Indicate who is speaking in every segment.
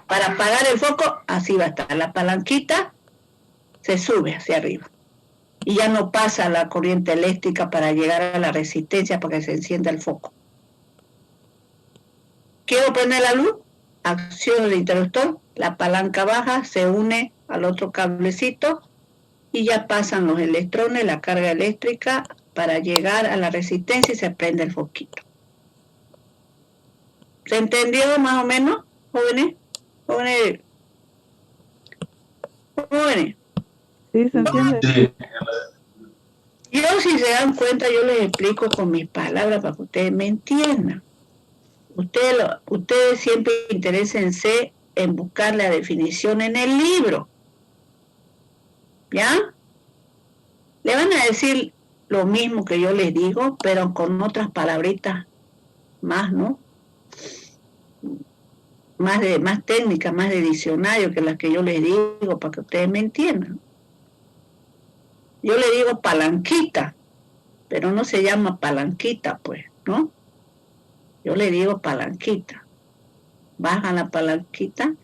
Speaker 1: Para apagar el foco, así va a estar. La palanquita se sube hacia arriba. Y ya no pasa la corriente eléctrica para llegar a la resistencia para que se encienda el foco. Quiero prender la luz, acción del interruptor, la palanca baja, se une al otro cablecito y ya pasan los electrones, la carga eléctrica para llegar a la resistencia y se prende el foquito. ¿Se entendió más o menos, jóvenes? Jóvenes. Jóvenes.
Speaker 2: Sí, se entiende.
Speaker 3: Sí.
Speaker 1: Yo, si se dan cuenta, yo les explico con mis palabras para que ustedes me entiendan. Ustedes siempre interésense en buscar la definición en el libro. ¿Ya? Le van a decir lo mismo que yo les digo, pero con otras palabritas más, ¿no? Más técnicas, más de diccionario que las que yo les digo para que ustedes me entiendan. Yo le digo palanquita, pero no se llama palanquita, pues, ¿no? Yo le digo palanquita. Baja la palanquita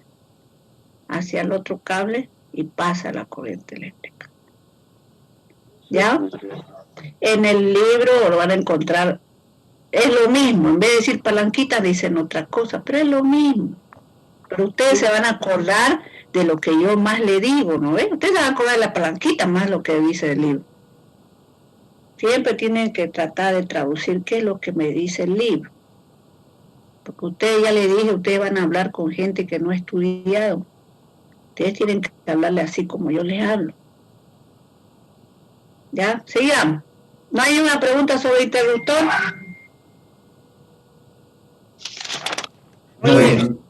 Speaker 1: hacia el otro cable y pasa la corriente eléctrica. ¿Ya? En el libro lo van a encontrar, es lo mismo, en vez de decir palanquita dicen otra cosa, pero es lo mismo. Pero ustedes se van a acordar de lo que yo más le digo, ¿no ven? Ustedes se van a acordar de la palanquita más lo que dice el libro. Siempre tienen que tratar de traducir qué es lo que me dice el libro. Porque ustedes, ya les dije, ustedes van a hablar con gente que no ha estudiado. Ustedes tienen que hablarle así como yo les hablo. ¿Ya? Sigamos. ¿No hay una pregunta sobre interruptor? Muy bien.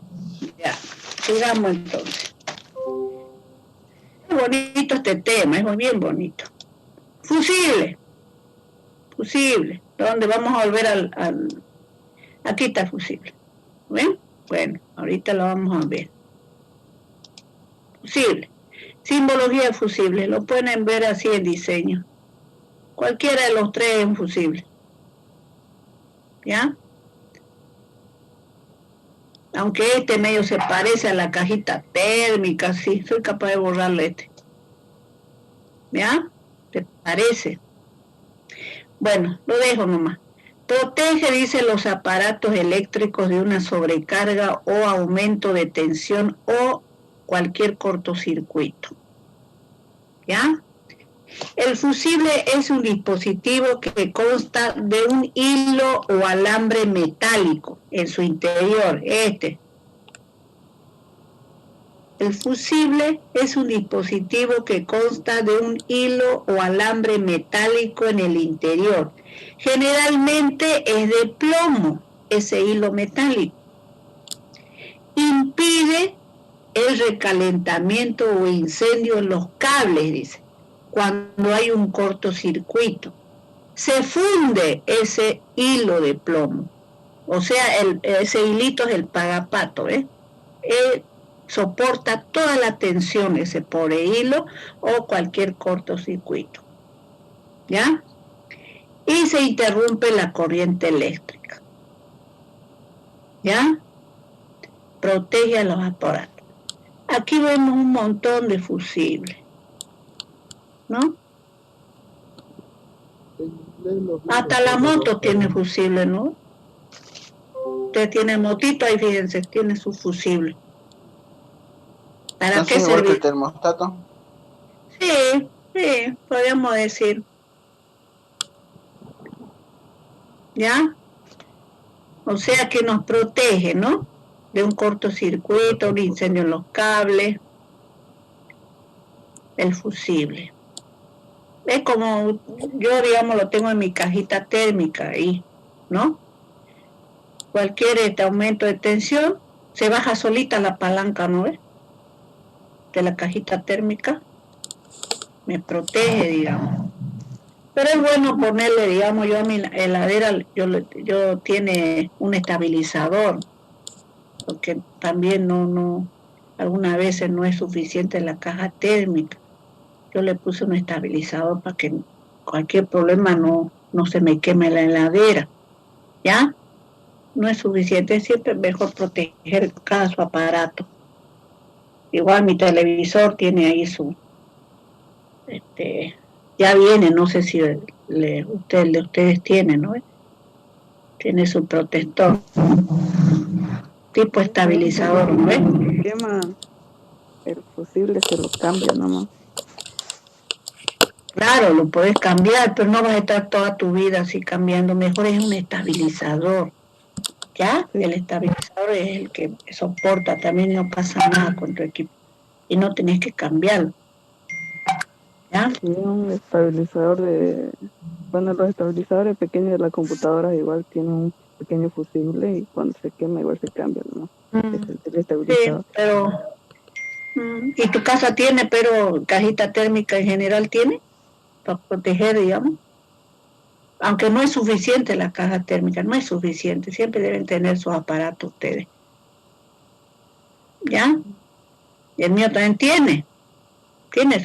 Speaker 1: Ya, sigamos entonces. Es bonito este tema, es bien bonito. Fusible. Fusible. ¿Dónde vamos a volver al... Aquí está fusible. ¿Ven? Bueno, ahorita lo vamos a ver. Fusible. Simbología fusible. Lo pueden ver así en diseño. Cualquiera de los tres es un fusible. ¿Ya? Aunque este medio se parece a la cajita térmica, sí, soy capaz de borrarle este. ¿Ya? ¿Te parece? Bueno, lo dejo nomás. Protege, dice, los aparatos eléctricos de una sobrecarga o aumento de tensión o cualquier cortocircuito. ¿Ya? El fusible es un dispositivo que consta de un hilo o alambre metálico en su interior. El fusible es un dispositivo que consta de un hilo o alambre metálico en el interior. Generalmente es de plomo, ese hilo metálico. Impide el recalentamiento o incendio en los cables, dice, cuando hay un cortocircuito. Se funde ese hilo de plomo. O sea, ese hilito es el pagapato, soporta toda la tensión ese pobre hilo o cualquier cortocircuito. ¿Ya? Y se interrumpe la corriente eléctrica. ¿Ya? Protege a los aparatos. Aquí vemos un montón de fusibles, ¿no? Hasta la moto tiene fusible, ¿no? Usted tiene motito, ahí fíjense, tiene su fusible. ¿Para qué
Speaker 4: igual que
Speaker 1: sirve?
Speaker 4: el termostato?
Speaker 1: Sí, podríamos decir. ¿Ya? O sea que nos protege, ¿no? De un cortocircuito, un incendio en los cables. El fusible. Es como, yo digamos lo tengo en mi cajita térmica ahí, ¿no? Cualquier aumento de tensión, se baja solita la palanca, ¿no ves? De la cajita térmica. Me protege, digamos. Pero es bueno ponerle, digamos, yo a mi heladera, yo tiene un estabilizador, porque también algunas veces no es suficiente la caja térmica. Yo le puse un estabilizador para que cualquier problema no se me queme la heladera, ¿ya? No es suficiente, siempre es mejor proteger cada su aparato, Igual mi televisor tiene ahí su, ya viene, no sé si el de ustedes tienen, ¿no? Tiene su protector, tipo estabilizador, ¿no?
Speaker 2: Quema el fusible, se lo cambia nomás.
Speaker 1: Claro, lo puedes cambiar, pero no vas a estar toda tu vida así cambiando. Mejor es un estabilizador, ¿ya?
Speaker 2: Sí.
Speaker 1: El estabilizador es el que soporta, también no pasa nada con tu equipo. Y no tenés que cambiarlo, ¿ya?
Speaker 2: Y un estabilizador de... Bueno, los estabilizadores pequeños de las computadoras igual tienen un pequeño fusible y cuando se quema igual se cambia nomás. Es el
Speaker 1: Sí,
Speaker 2: estabilizador.
Speaker 1: pero... ¿Y tu casa tiene, pero cajita térmica en general tiene? Para proteger, digamos. Aunque no es suficiente la caja térmica, no es suficiente. Siempre deben tener sus aparatos ustedes. ¿Ya? Y el mío también tiene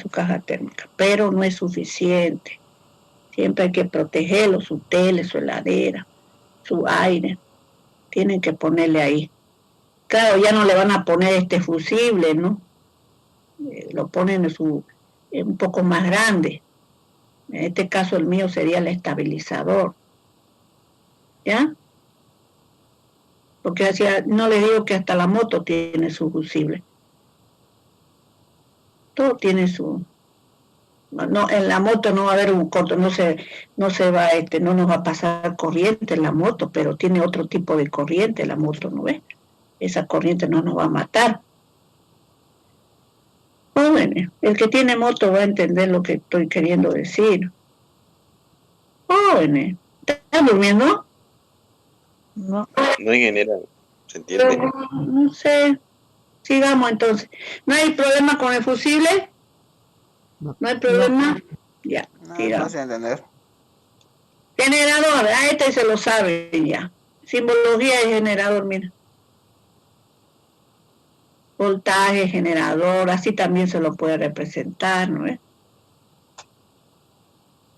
Speaker 1: su caja térmica, pero no es suficiente. Siempre hay que protegerlo, su tele, su heladera, su aire. Tienen que ponerle ahí. Claro, ya no le van a poner este fusible, ¿no? Lo ponen un poco más grande. En este caso el mío sería el estabilizador. ¿Ya? Porque no les digo que hasta la moto tiene su fusible. Todo tiene su... No, en la moto no va a haber un corto, no nos va a pasar corriente en la moto, pero tiene otro tipo de corriente la moto, ¿no ves? Esa corriente no nos va a matar. Jóvenes, el que tiene moto va a entender lo que estoy queriendo decir. Jóvenes, ¿están durmiendo?
Speaker 2: No,
Speaker 3: No en general, ¿se entiende?
Speaker 1: No sé, sigamos entonces. ¿No hay problema con el fusible? ¿No hay problema? Ya,
Speaker 4: No,
Speaker 1: sigamos.
Speaker 4: no sé entender.
Speaker 1: Generador, a este se lo sabe ya. Simbología de generador, mira. Voltaje, generador, así también se lo puede representar, ¿no es?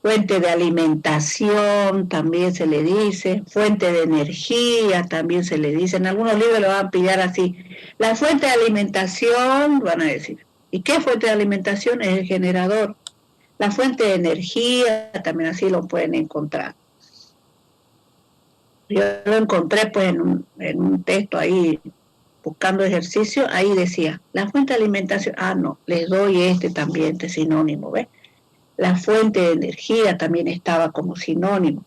Speaker 1: Fuente de alimentación, también se le dice. Fuente de energía, también se le dice. En algunos libros le van a pillar así. La fuente de alimentación, van a decir. ¿Y qué fuente de alimentación? Es el generador. La fuente de energía, también así lo pueden encontrar. Yo lo encontré pues en un texto ahí buscando ejercicio, ahí decía, la fuente de alimentación, no, les doy también, este sinónimo, ¿ves? La fuente de energía también estaba como sinónimo.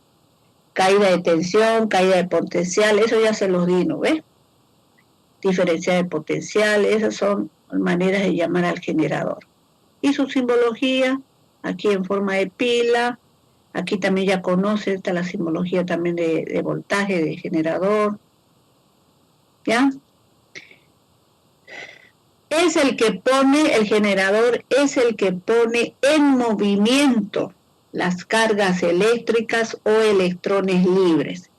Speaker 1: Caída de tensión, caída de potencial, eso ya se los di, ¿no ves? Diferencia de potencial, esas son maneras de llamar al generador. Y su simbología, aquí en forma de pila, aquí también ya conoce, está la simbología también de voltaje, de generador, ¿ya? Es el que pone, el generador es el que pone en movimiento las cargas eléctricas o electrones libres,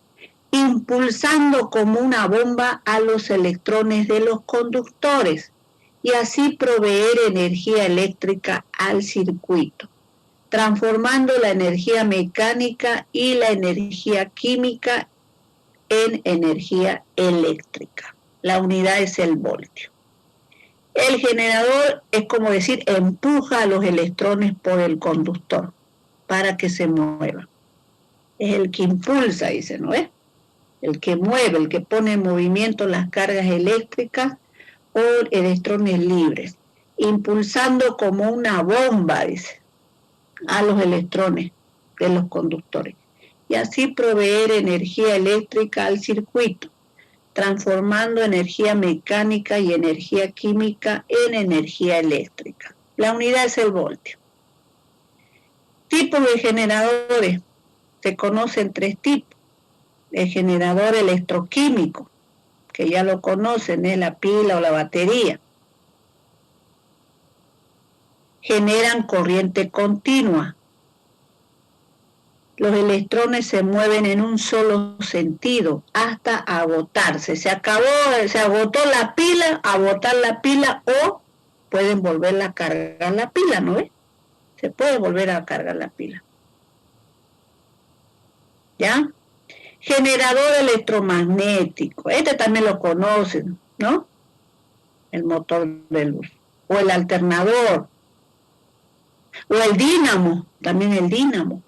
Speaker 1: impulsando como una bomba a los electrones de los conductores y así proveer energía eléctrica al circuito, transformando la energía mecánica y la energía química en energía eléctrica. La unidad es el voltio. El generador es como decir, empuja a los electrones por el conductor para que se muevan. Es el que impulsa, dice, ¿no es? El que mueve, el que pone en movimiento las cargas eléctricas o electrones libres, impulsando como una bomba, dice, a los electrones de los conductores. Y así proveer energía eléctrica al circuito, transformando energía mecánica y energía química en energía eléctrica. La unidad es el voltio. Tipos de generadores. Se conocen 3 tipos. El generador electroquímico, que ya lo conocen, es la pila o la batería. Generan corriente continua. Los electrones se mueven en un solo sentido hasta agotarse. Se agotó la pila, agotar la pila o pueden volver a cargar la pila, ¿no ves? Se puede volver a cargar la pila. ¿Ya? Generador electromagnético. Este también lo conocen, ¿no? el motor de luz, o el alternador, o el dínamo, también el dínamo.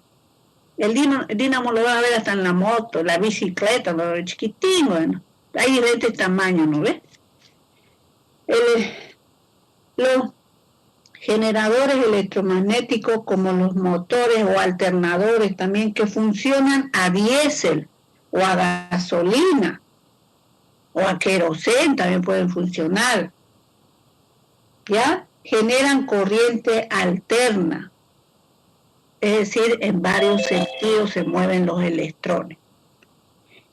Speaker 1: El dínamo lo vas a ver hasta en la moto, la bicicleta, lo chiquitín, bueno. Hay diferentes tamaños, ¿no ves? Los generadores electromagnéticos como los motores o alternadores también que funcionan a diésel o a gasolina o a queroseno también pueden funcionar, ¿ya? Generan corriente alterna, es decir, en varios sentidos se mueven los electrones.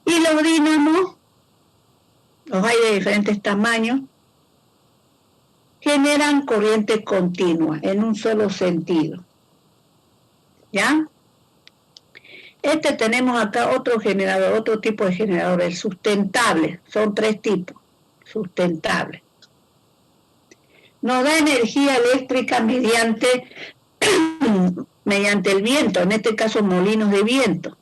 Speaker 1: Y los dínamos, los hay de diferentes tamaños, generan corriente continua en un solo sentido, ¿ya? Tenemos acá otro generador, otro tipo de generador, el sustentable, son 3 tipos, sustentable. Nos da energía eléctrica mediante el viento, en este caso molinos de viento.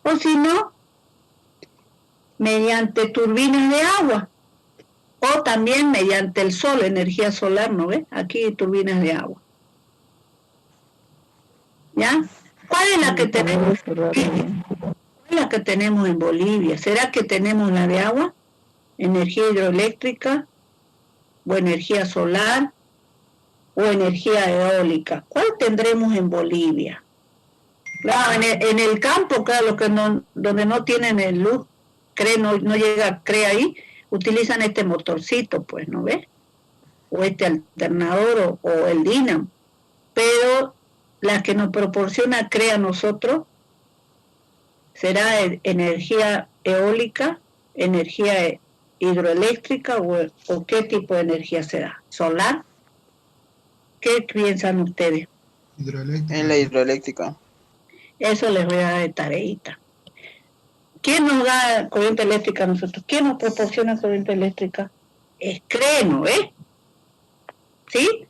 Speaker 1: O si no, mediante turbinas de agua. O también mediante el sol, energía solar, ¿no ves? Aquí hay turbinas de agua. ¿Ya? ¿Cuál es la que tenemos? ¿Cuál es la que tenemos en Bolivia? ¿Será que tenemos la de agua? ¿Energía hidroeléctrica? ¿O energía solar? ¿O energía eólica? ¿Cuál tendremos en Bolivia? Claro, en el campo, claro, los que donde no tienen el luz, no llega CRE ahí, utilizan este motorcito, pues, ¿no ves? O este alternador o el dínamo. Pero la que nos proporciona CRE a nosotros será energía eólica, energía hidroeléctrica o qué tipo de energía será. ¿Solar? ¿Qué piensan ustedes?
Speaker 4: Hidroeléctrica.
Speaker 3: En la hidroeléctrica.
Speaker 1: Eso les voy a dar de tareita. ¿Quién nos da corriente eléctrica a nosotros? ¿Quién nos proporciona corriente eléctrica? Es CRE, ¿no ves? ¿Sí?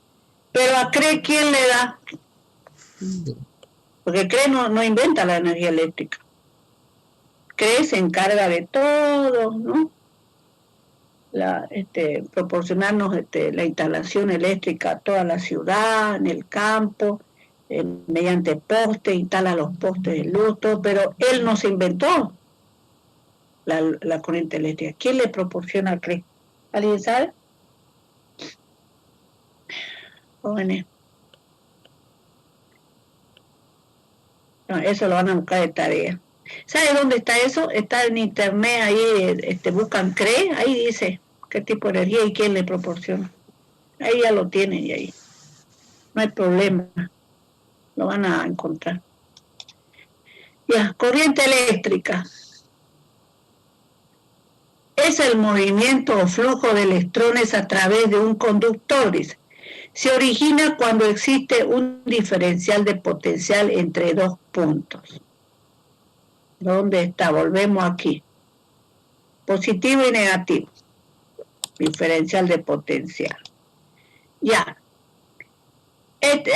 Speaker 1: Pero a CRE, ¿quién le da? Porque CRE no inventa la energía eléctrica. CRE se encarga de todo, ¿no? Proporcionarnos la instalación eléctrica a toda la ciudad, en el campo, mediante postes, instala los postes de luz, todo, pero él no se inventó la corriente eléctrica. ¿Quién le proporciona a CRE? ¿Alguien sabe? Jóvenes. No, eso lo van a buscar de tarea. ¿Sabe dónde está eso? Está en internet, ahí buscan CRE, ahí dice qué tipo de energía y quién le proporciona. Ahí ya lo tienen y ahí. No hay problema. Lo van a encontrar. Ya, corriente eléctrica. Es el movimiento o flujo de electrones a través de un conductor, dice. Se origina cuando existe un diferencial de potencial entre 2 puntos. ¿Dónde está? Volvemos aquí. Positivo y negativo. Diferencial de potencial. Ya.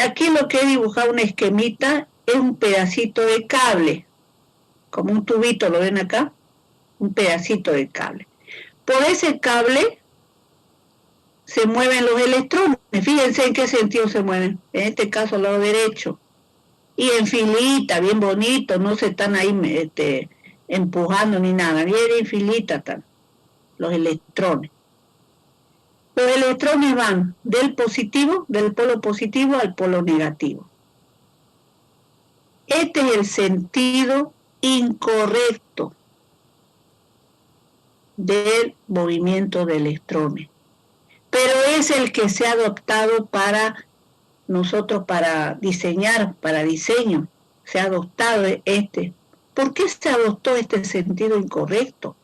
Speaker 1: Aquí lo que he dibujado un esquemita es un pedacito de cable. Como un tubito, ¿lo ven acá? Un pedacito de cable. Por ese cable se mueven los electrones. Fíjense en qué sentido se mueven. En este caso, al lado derecho. Y en filita, bien bonito, no se están ahí empujando ni nada. Bien en filita están los electrones. Los electrones van del polo positivo al polo negativo. Este es el sentido incorrecto del movimiento de electrones. Pero es el que se ha adoptado para nosotros, para diseñar, para diseño. Se ha adoptado este. ¿Por qué se adoptó este sentido incorrecto?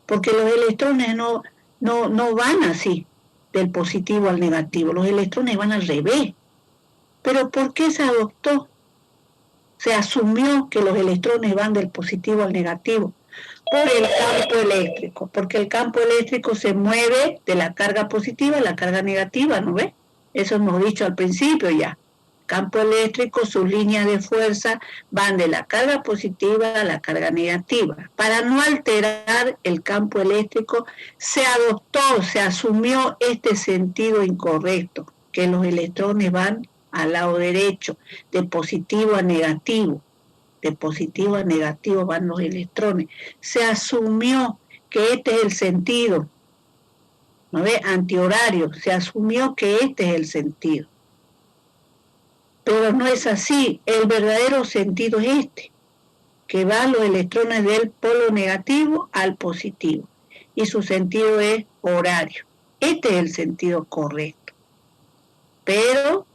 Speaker 1: Porque los electrones no van así, del positivo al negativo. Los electrones van al revés. ¿Pero por qué se adoptó? Se asumió que los electrones van del positivo al negativo por el campo eléctrico, porque el campo eléctrico se mueve de la carga positiva a la carga negativa, ¿no ves? Eso hemos dicho al principio ya. campo eléctrico, sus líneas de fuerza van de la carga positiva a la carga negativa. Para no alterar el campo eléctrico, se adoptó, se asumió este sentido incorrecto, que los electrones van al lado derecho, de positivo a negativo. De positivo a negativo van los electrones. Se asumió que este es el sentido, ¿no ve? Antihorario, se asumió que este es el sentido. Pero no es así, el verdadero sentido es este, que van los electrones del polo negativo al positivo, y su sentido es horario. Este es el sentido correcto. Pero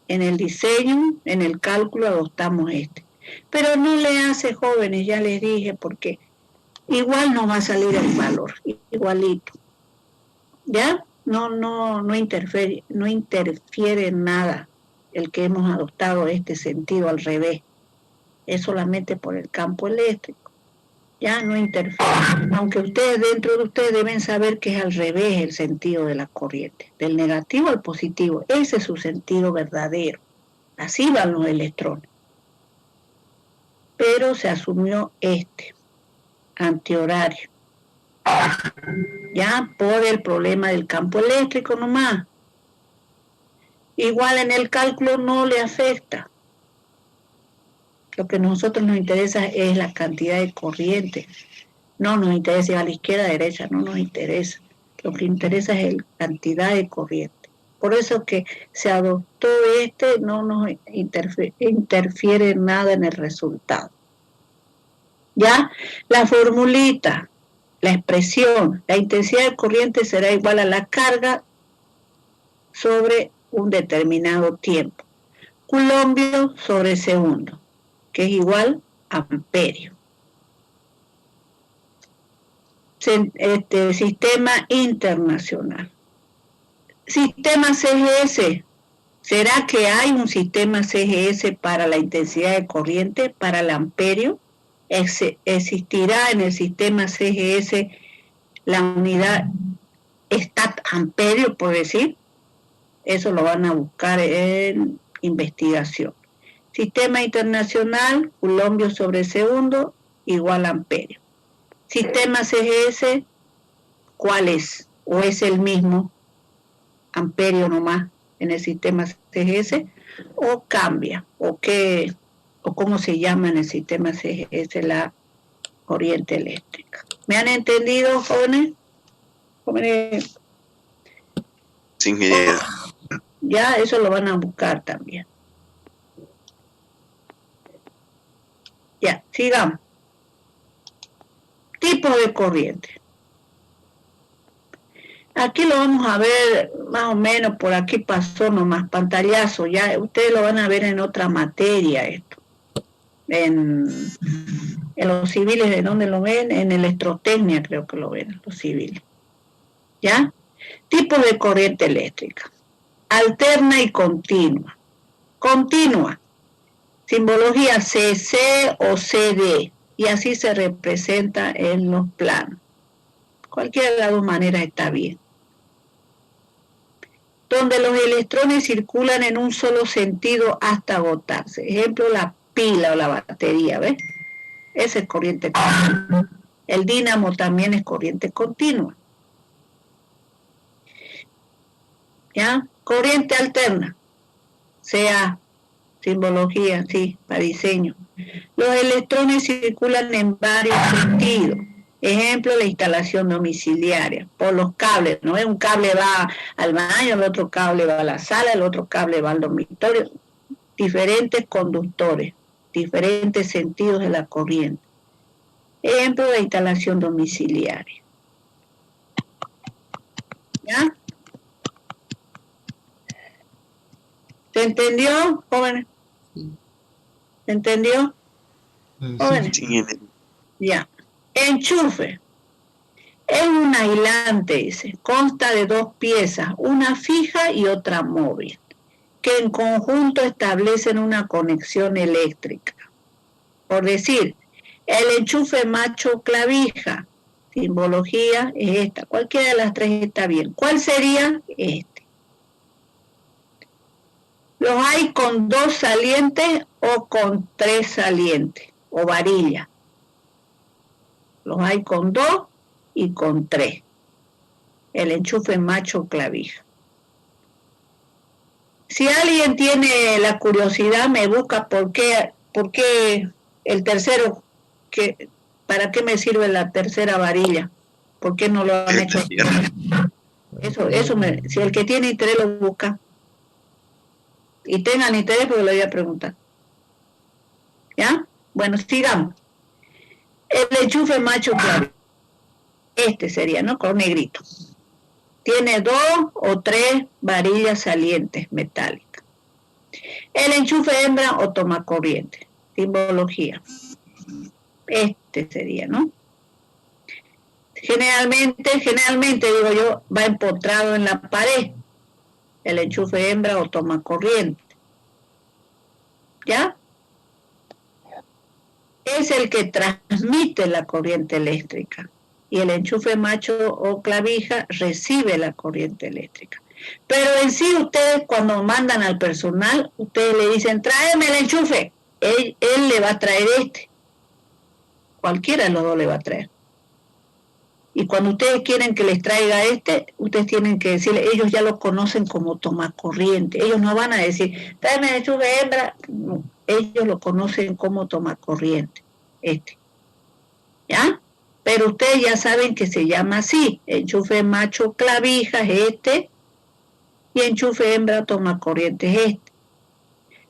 Speaker 1: en el diseño, en el cálculo, adoptamos este. Pero no le hace, jóvenes, ya les dije, porque igual no va a salir el valor, igualito. ¿Ya? No interfiere en nada el que hemos adoptado este sentido al revés. Es solamente por el campo eléctrico. Ya no interfiere. Aunque ustedes, dentro de ustedes, deben saber que es al revés el sentido de la corriente. Del negativo al positivo. Ese es su sentido verdadero. Así van los electrones. Pero se asumió este, antihorario. Ya por el problema del campo eléctrico nomás. Igual en el cálculo no le afecta. Lo que a nosotros nos interesa es la cantidad de corriente. No nos interesa si a la izquierda, a la derecha, no nos interesa. Lo que interesa es la cantidad de corriente. Por eso que se adoptó este, no nos interfiere nada en el resultado. Ya, la formulita, la expresión, la intensidad de corriente será igual a la carga sobre un determinado tiempo. Coulombio sobre segundo, que es igual a amperio. Sistema internacional. Sistema CGS. ¿Será que hay un sistema CGS para la intensidad de corriente, para el amperio? ¿Existirá en el sistema CGS la unidad stat amperio, por decir? Eso lo van a buscar en investigación. Sistema internacional, coulombio sobre segundo, igual a amperio. Sistema CGS, ¿cuál es? ¿O es el mismo? Amperio nomás en el sistema CGS, o cambia, o cómo se llama en el sistema CGS la corriente eléctrica. ¿Me han entendido, jóvenes? Jóvenes.
Speaker 3: Sí, ingeniero.
Speaker 1: Ya, eso lo van a buscar también. Ya, sigamos. Tipo de corriente. Aquí lo vamos a ver más o menos, por aquí pasó nomás, pantallazo, ya ustedes lo van a ver en otra materia esto. En los civiles, ¿de dónde lo ven? En electrotecnia creo que lo ven, los civiles. ¿Ya? Tipos de corriente eléctrica. Alterna y continua. Continua. Simbología CC o CD. Y así se representa en los planos. Cualquiera de las dos maneras está bien. Donde los electrones circulan en un solo sentido hasta agotarse. Ejemplo, la pila o la batería, ¿ves? Esa es corriente continua. El dínamo también es corriente continua. ¿Ya? Corriente alterna. Sea simbología, sí, para diseño. Los electrones circulan en varios sentidos. Ejemplo, la instalación domiciliaria, por los cables, ¿no? Un cable va al baño, el otro cable va a la sala, el otro cable va al dormitorio. Diferentes conductores, diferentes sentidos de la corriente. Ejemplo, la instalación domiciliaria. ¿Ya? ¿Se entendió, jóvenes? ¿Se entendió? Jóvenes.
Speaker 3: Sí,
Speaker 1: Ya. Enchufe. Es un aislante, dice. Consta de dos piezas, una fija y otra móvil, que en conjunto establecen una conexión eléctrica. Por decir, el enchufe macho clavija, simbología es esta. Cualquiera de las tres está bien. ¿Cuál sería? Este. Los hay con 2 salientes o con 3 salientes, o varilla. Los hay con 2 y con 3. El enchufe macho clavija. Si alguien tiene la curiosidad, me busca por qué el tercero, ¿para qué me sirve la tercera varilla? ¿Por qué no lo han hecho? Si el que tiene interés lo busca. Y tengan interés, porque lo voy a preguntar. ¿Ya? Bueno, sigamos. El enchufe macho clavija. Este sería, ¿no? Con negrito. Tiene 2 o 3 varillas salientes metálicas. El enchufe hembra o toma corriente. Simbología. Este sería, ¿no? Generalmente digo yo, va empotrado en la pared. El enchufe hembra o toma corriente. ¿Ya? Es el que transmite la corriente eléctrica. Y el enchufe macho o clavija recibe la corriente eléctrica. Pero en sí ustedes cuando mandan al personal, ustedes le dicen, tráeme el enchufe. Él le va a traer este. Cualquiera de los dos le va a traer. Y cuando ustedes quieren que les traiga este, ustedes tienen que decirle, ellos ya lo conocen como tomacorriente. Ellos no van a decir, tráeme el enchufe hembra. No, ellos lo conocen como tomacorriente. ¿Ya? Pero ustedes ya saben que se llama así. Enchufe macho clavija es este. Y enchufe hembra toma corriente es este.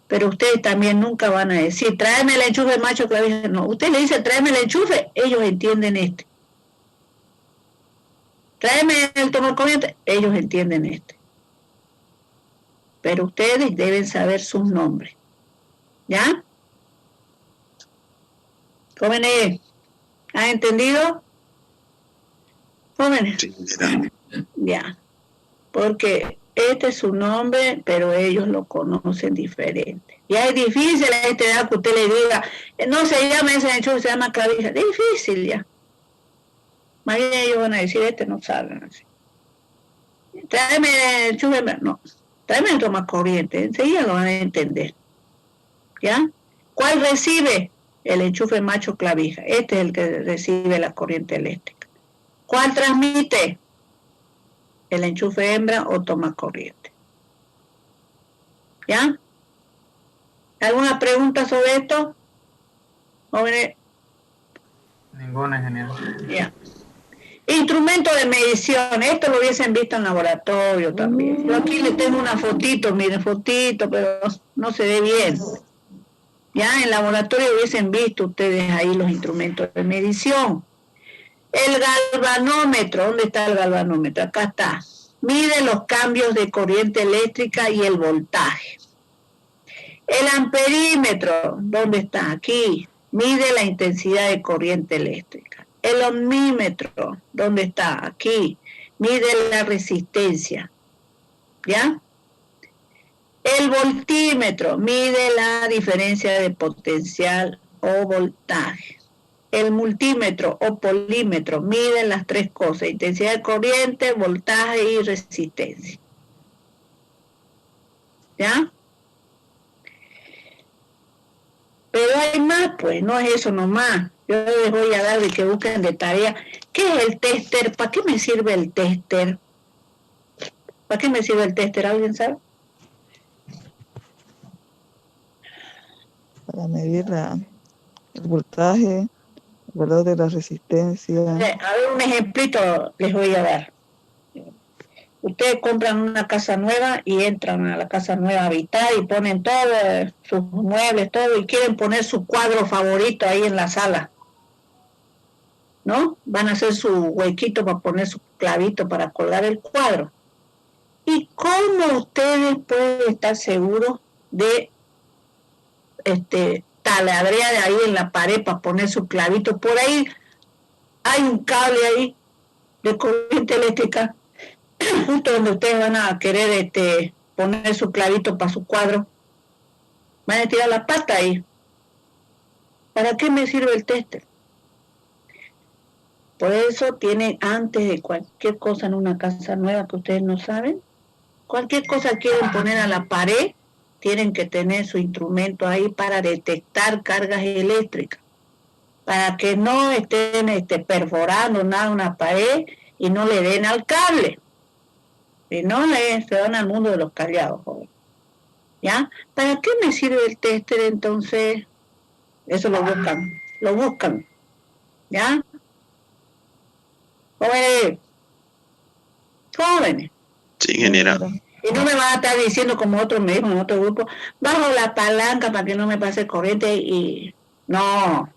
Speaker 1: Pero ustedes también nunca van a decir, tráeme el enchufe macho clavija. No, usted le dice, tráeme el enchufe, ellos entienden este. Tráeme el toma corriente, ellos entienden este. Pero ustedes deben saber sus nombres. ¿Ya? Jóvenes, ¿han entendido? Jóvenes.
Speaker 3: Sí,
Speaker 1: ya. Porque este es su nombre, pero ellos lo conocen diferente. Ya es difícil a esta edad que usted le diga, no se llama ese enchufe, se llama clavija. Es difícil ya. Más bien ellos van a decir, no saben así. Tráeme el enchufe, no. Tráeme el toma corriente, enseguida lo van a entender. ¿Ya? ¿Cuál recibe? El enchufe macho clavija. Este es el que recibe la corriente eléctrica. ¿Cuál transmite? El enchufe hembra o toma corriente. ¿Ya? ¿Alguna pregunta sobre esto? Jóvenes.
Speaker 4: Ninguna, ingeniero.
Speaker 1: Ya. Instrumento de medición. Esto lo hubiesen visto en laboratorio también. Yo aquí les tengo una fotito, miren, fotito, pero no se ve bien. Ya en laboratorio hubiesen visto ustedes ahí los instrumentos de medición. El galvanómetro, ¿dónde está el galvanómetro? Acá está. Mide los cambios de corriente eléctrica y el voltaje. El amperímetro, ¿dónde está? Aquí. Mide la intensidad de corriente eléctrica. El ohmímetro, ¿dónde está? Aquí. Mide la resistencia. ¿Ya? El voltímetro mide la diferencia de potencial o voltaje. El multímetro o polímetro mide las 3 cosas: intensidad de corriente, voltaje y resistencia. ¿Ya? Pero hay más, pues, no es eso nomás. Yo les voy a dar de que busquen de tarea. ¿Qué es el tester? ¿Para qué me sirve el tester? ¿Para qué me sirve el tester? ¿Alguien sabe?
Speaker 2: Para medir el voltaje, el valor de la resistencia.
Speaker 1: A ver, un ejemplito les voy a dar. Ustedes compran una casa nueva y entran a la casa nueva a habitar y ponen todo, sus muebles, todo, y quieren poner su cuadro favorito ahí en la sala, ¿no? Van a hacer su huequito para poner su clavito para colgar el cuadro. ¿Y cómo ustedes pueden estar seguros de taladrear ahí en la pared para poner su clavito? Por ahí hay un cable ahí de corriente eléctrica justo donde ustedes van a querer poner su clavito para su cuadro. Van a tirar la pata ahí. ¿Para qué me sirve el tester? Por eso tienen, antes de cualquier cosa en una casa nueva que ustedes no saben, cualquier cosa quieren poner a la pared, tienen que tener su instrumento ahí para detectar cargas eléctricas, para que no estén perforando nada una pared y no le den al cable. Y no se van al mundo de los callados, joven. ¿Ya? ¿Para qué me sirve el tester entonces? Eso lo buscan, ¿ya? Jóvenes.
Speaker 3: Sí, ingeniera.
Speaker 1: Y no me van a estar diciendo como otros me dijo en otro grupo, bajo la palanca para que no me pase corriente y... No,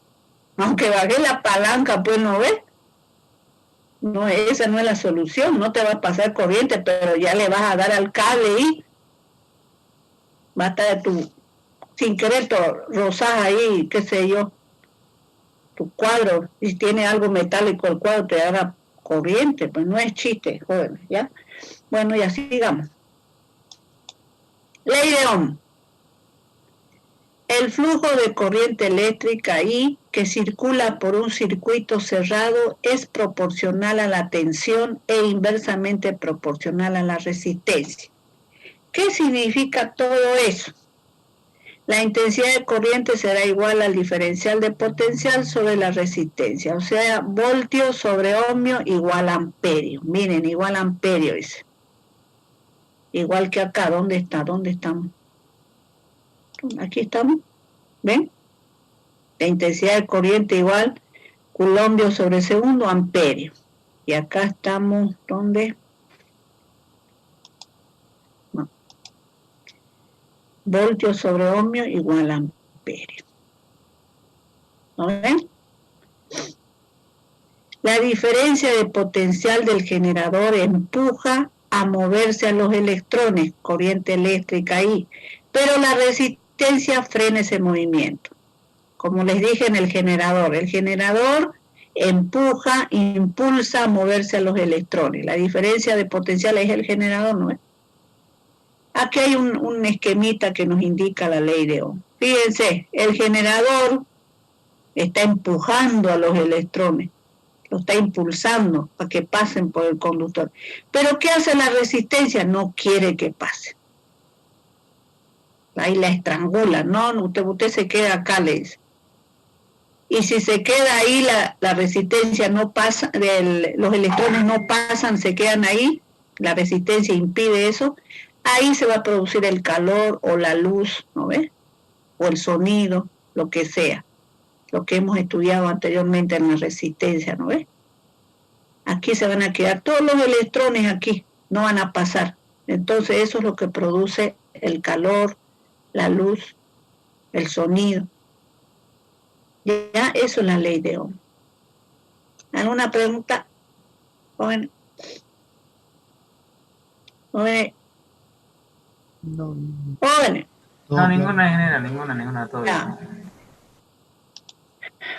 Speaker 1: aunque bajé la palanca, pues no ves. No, esa no es la solución, no te va a pasar corriente, pero ya le vas a dar al cable y va a estar sin querer rozar ahí, qué sé yo, tu cuadro, si tiene algo metálico el cuadro te haga corriente, pues no es chiste, jóvenes, ¿ya? Bueno, y así sigamos. Ley de Ohm. El flujo de corriente eléctrica I que circula por un circuito cerrado es proporcional a la tensión e inversamente proporcional a la resistencia. ¿Qué significa todo eso? La intensidad de corriente será igual al diferencial de potencial sobre la resistencia, o sea, voltio sobre ohmio igual a amperio. Miren, igual a amperio dice. Igual que acá, ¿dónde está? ¿Dónde estamos? Aquí estamos, ¿ven? La intensidad de corriente igual culombio sobre segundo, amperio. Y acá estamos, ¿dónde? No. Voltio sobre ohmio igual a amperio. ¿No ven? La diferencia de potencial del generador empuja a moverse a los electrones, corriente eléctrica ahí, pero la resistencia frena ese movimiento. Como les dije en el generador empuja, impulsa a moverse a los electrones. La diferencia de potencial es el generador, ¿no es? Aquí hay un esquemita que nos indica la ley de Ohm. Fíjense, el generador está empujando a los electrones, lo está impulsando para que pasen por el conductor. Pero ¿qué hace la resistencia? No quiere que pase. Ahí la estrangula. No, usted se queda acá, le dice. Y si se queda ahí, la resistencia no pasa, los electrones no pasan, se quedan ahí, la resistencia impide eso, ahí se va a producir el calor o la luz, ¿no ves? O el sonido, lo que sea, lo que hemos estudiado anteriormente en la resistencia, ¿no ves? Aquí se van a quedar todos los electrones aquí, no van a pasar. Entonces eso es lo que produce el calor, la luz, el sonido. Ya, eso es la ley de Ohm. ¿Alguna pregunta? Jóvenes. Jóvenes.
Speaker 5: No,
Speaker 1: Jóvenes.
Speaker 4: No, ninguna ingeniera, ninguna, todo bien.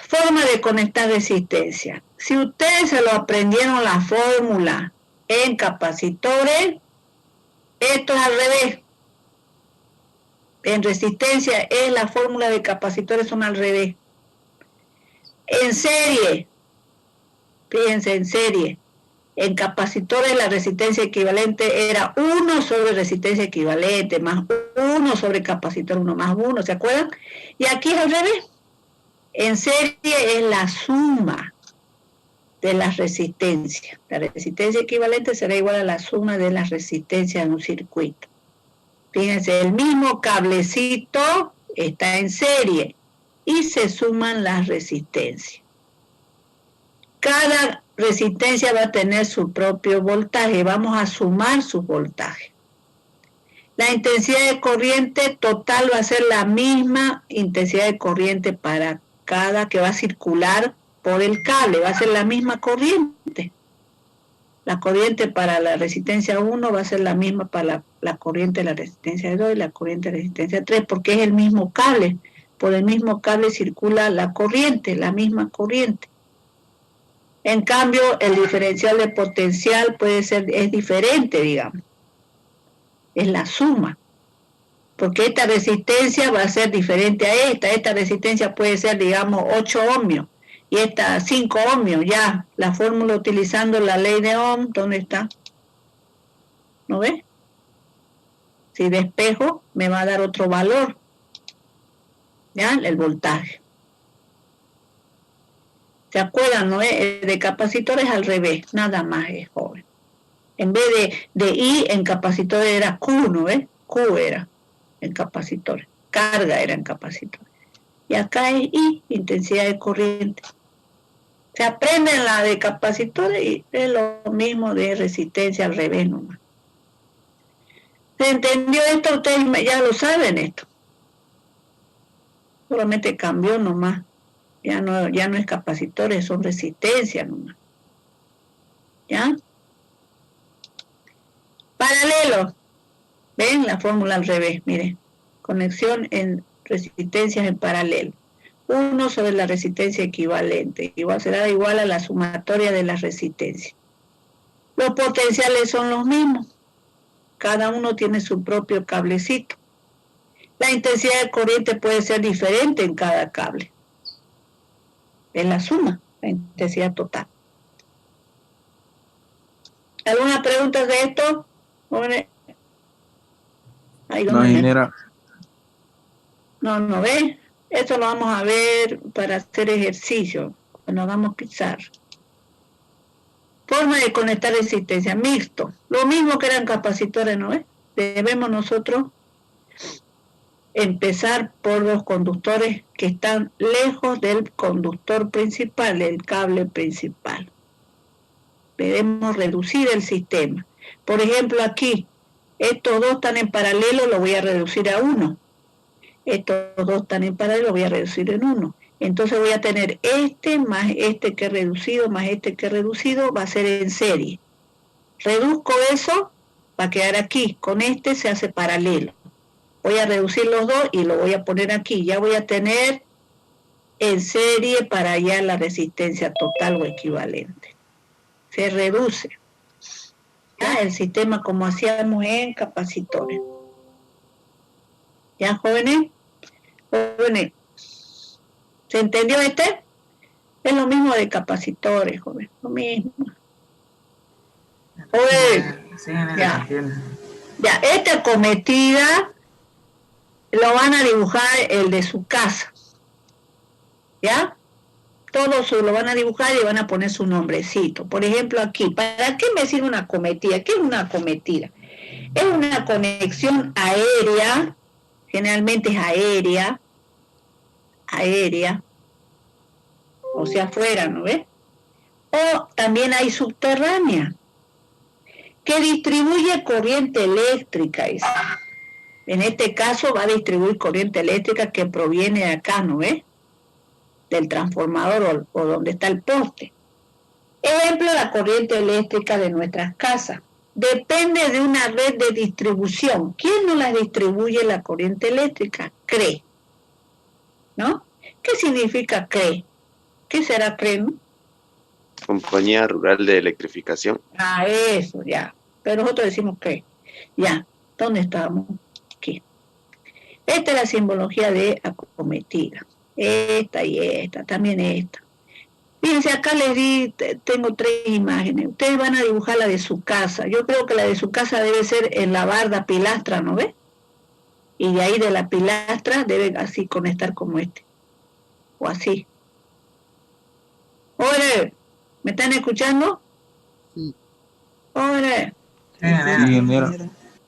Speaker 1: Forma de conectar resistencia. Si ustedes se lo aprendieron la fórmula en capacitores, esto es al revés. En resistencia es la fórmula de capacitores son al revés. En serie, fíjense, en serie, en capacitores la resistencia equivalente era 1 sobre resistencia equivalente, más 1 sobre capacitor 1 más 1, ¿se acuerdan? Y aquí es al revés. En serie es la suma de las resistencias. La resistencia equivalente será igual a la suma de las resistencias de un circuito. Fíjense, el mismo cablecito está en serie y se suman las resistencias. Cada resistencia va a tener su propio voltaje, vamos a sumar su voltaje. La intensidad de corriente total va a ser la misma intensidad de corriente para cada que va a circular por el cable, va a ser la misma corriente. La corriente para la resistencia 1 va a ser la misma para la corriente de la resistencia 2 y la corriente de la resistencia 3, porque es el mismo cable. Por el mismo cable circula la corriente, la misma corriente. En cambio, el diferencial de potencial es diferente, digamos. Es la suma. Porque esta resistencia va a ser diferente a esta. Esta resistencia puede ser, digamos, 8 ohmios. Y esta 5 ohmios, ya. La fórmula utilizando la ley de Ohm, ¿dónde está? ¿No ves? Si despejo, me va a dar otro valor. ¿Ya? El voltaje. ¿Se acuerdan, no? El de capacitor es al revés, nada más es, joven. En vez de I en capacitor era Q, ¿no ves? Q era en capacitor, carga era en capacitor. Y acá es I, intensidad de corriente. Se aprende en la de capacitor y es lo mismo de resistencia al revés nomás. ¿Se entendió esto? Ustedes ya lo saben esto. Solamente cambió nomás. Ya no es capacitores, son resistencias nomás. ¿Ya? Paralelo. ¿Ven? La fórmula al revés, miren. Conexión en resistencias en paralelo. 1 sobre la resistencia equivalente. Será igual a la sumatoria de las resistencias. Los potenciales son los mismos. Cada uno tiene su propio cablecito. La intensidad de corriente puede ser diferente en cada cable. Es la suma, la intensidad total. ¿Alguna pregunta de esto?
Speaker 6: No, ingeniera.
Speaker 1: No ve. Esto lo vamos a ver para hacer ejercicio, cuando hagamos pizarra. Forma de conectar resistencia, mixto. Lo mismo que eran capacitores, ¿no ve? Debemos nosotros empezar por los conductores que están lejos del conductor principal, del cable principal. Debemos reducir el sistema. Por ejemplo, aquí, estos dos están en paralelo, lo voy a reducir a 1. Estos dos están en paralelo, lo voy a reducir en 1. Entonces voy a tener este más este que he reducido, más este que he reducido, va a ser en serie. Reduzco eso, va a quedar aquí. Con este se hace paralelo. Voy a reducir los dos y lo voy a poner aquí. Ya voy a tener en serie para allá la resistencia total o equivalente. Se reduce. ¿Ya? El sistema como hacíamos en capacitores. ¿Ya, jóvenes? Jóvenes. ¿Se entendió este? Es lo mismo de capacitores, jóvenes. Lo mismo.
Speaker 4: Sí,
Speaker 1: ya. Ya, esta acometida lo van a dibujar el de su casa. ¿Ya? Todos lo van a dibujar y van a poner su nombrecito. Por ejemplo, aquí, ¿para qué me sirve una acometida? ¿Qué es una acometida? Es una conexión aérea, generalmente es aérea, o sea, afuera, ¿no ves? O también hay subterránea, que distribuye corriente eléctrica. En este caso va a distribuir corriente eléctrica que proviene de acá, ¿no ves? Del transformador o donde está el poste. Ejemplo, la corriente eléctrica de nuestras casas. Depende de una red de distribución. ¿Quién nos la distribuye la corriente eléctrica? CRE. ¿No? ¿Qué significa CRE? ¿Qué será CRE, no?
Speaker 3: Compañía Rural de Electrificación.
Speaker 1: Ah, eso, ya. Pero nosotros decimos CRE. Ya. ¿Dónde estamos? Aquí. Esta es la simbología de acometida. Esta y esta, también esta. Fíjense, acá les di, tengo 3 imágenes. Ustedes van a dibujar la de su casa. Yo creo que la de su casa debe ser en la barda pilastra, ¿no ves? Y de ahí de la pilastra debe así conectar como este. O así. ¡Ore! ¿Me están escuchando?
Speaker 5: Sí.
Speaker 1: ¡Ore!
Speaker 4: Sí, ingeniera.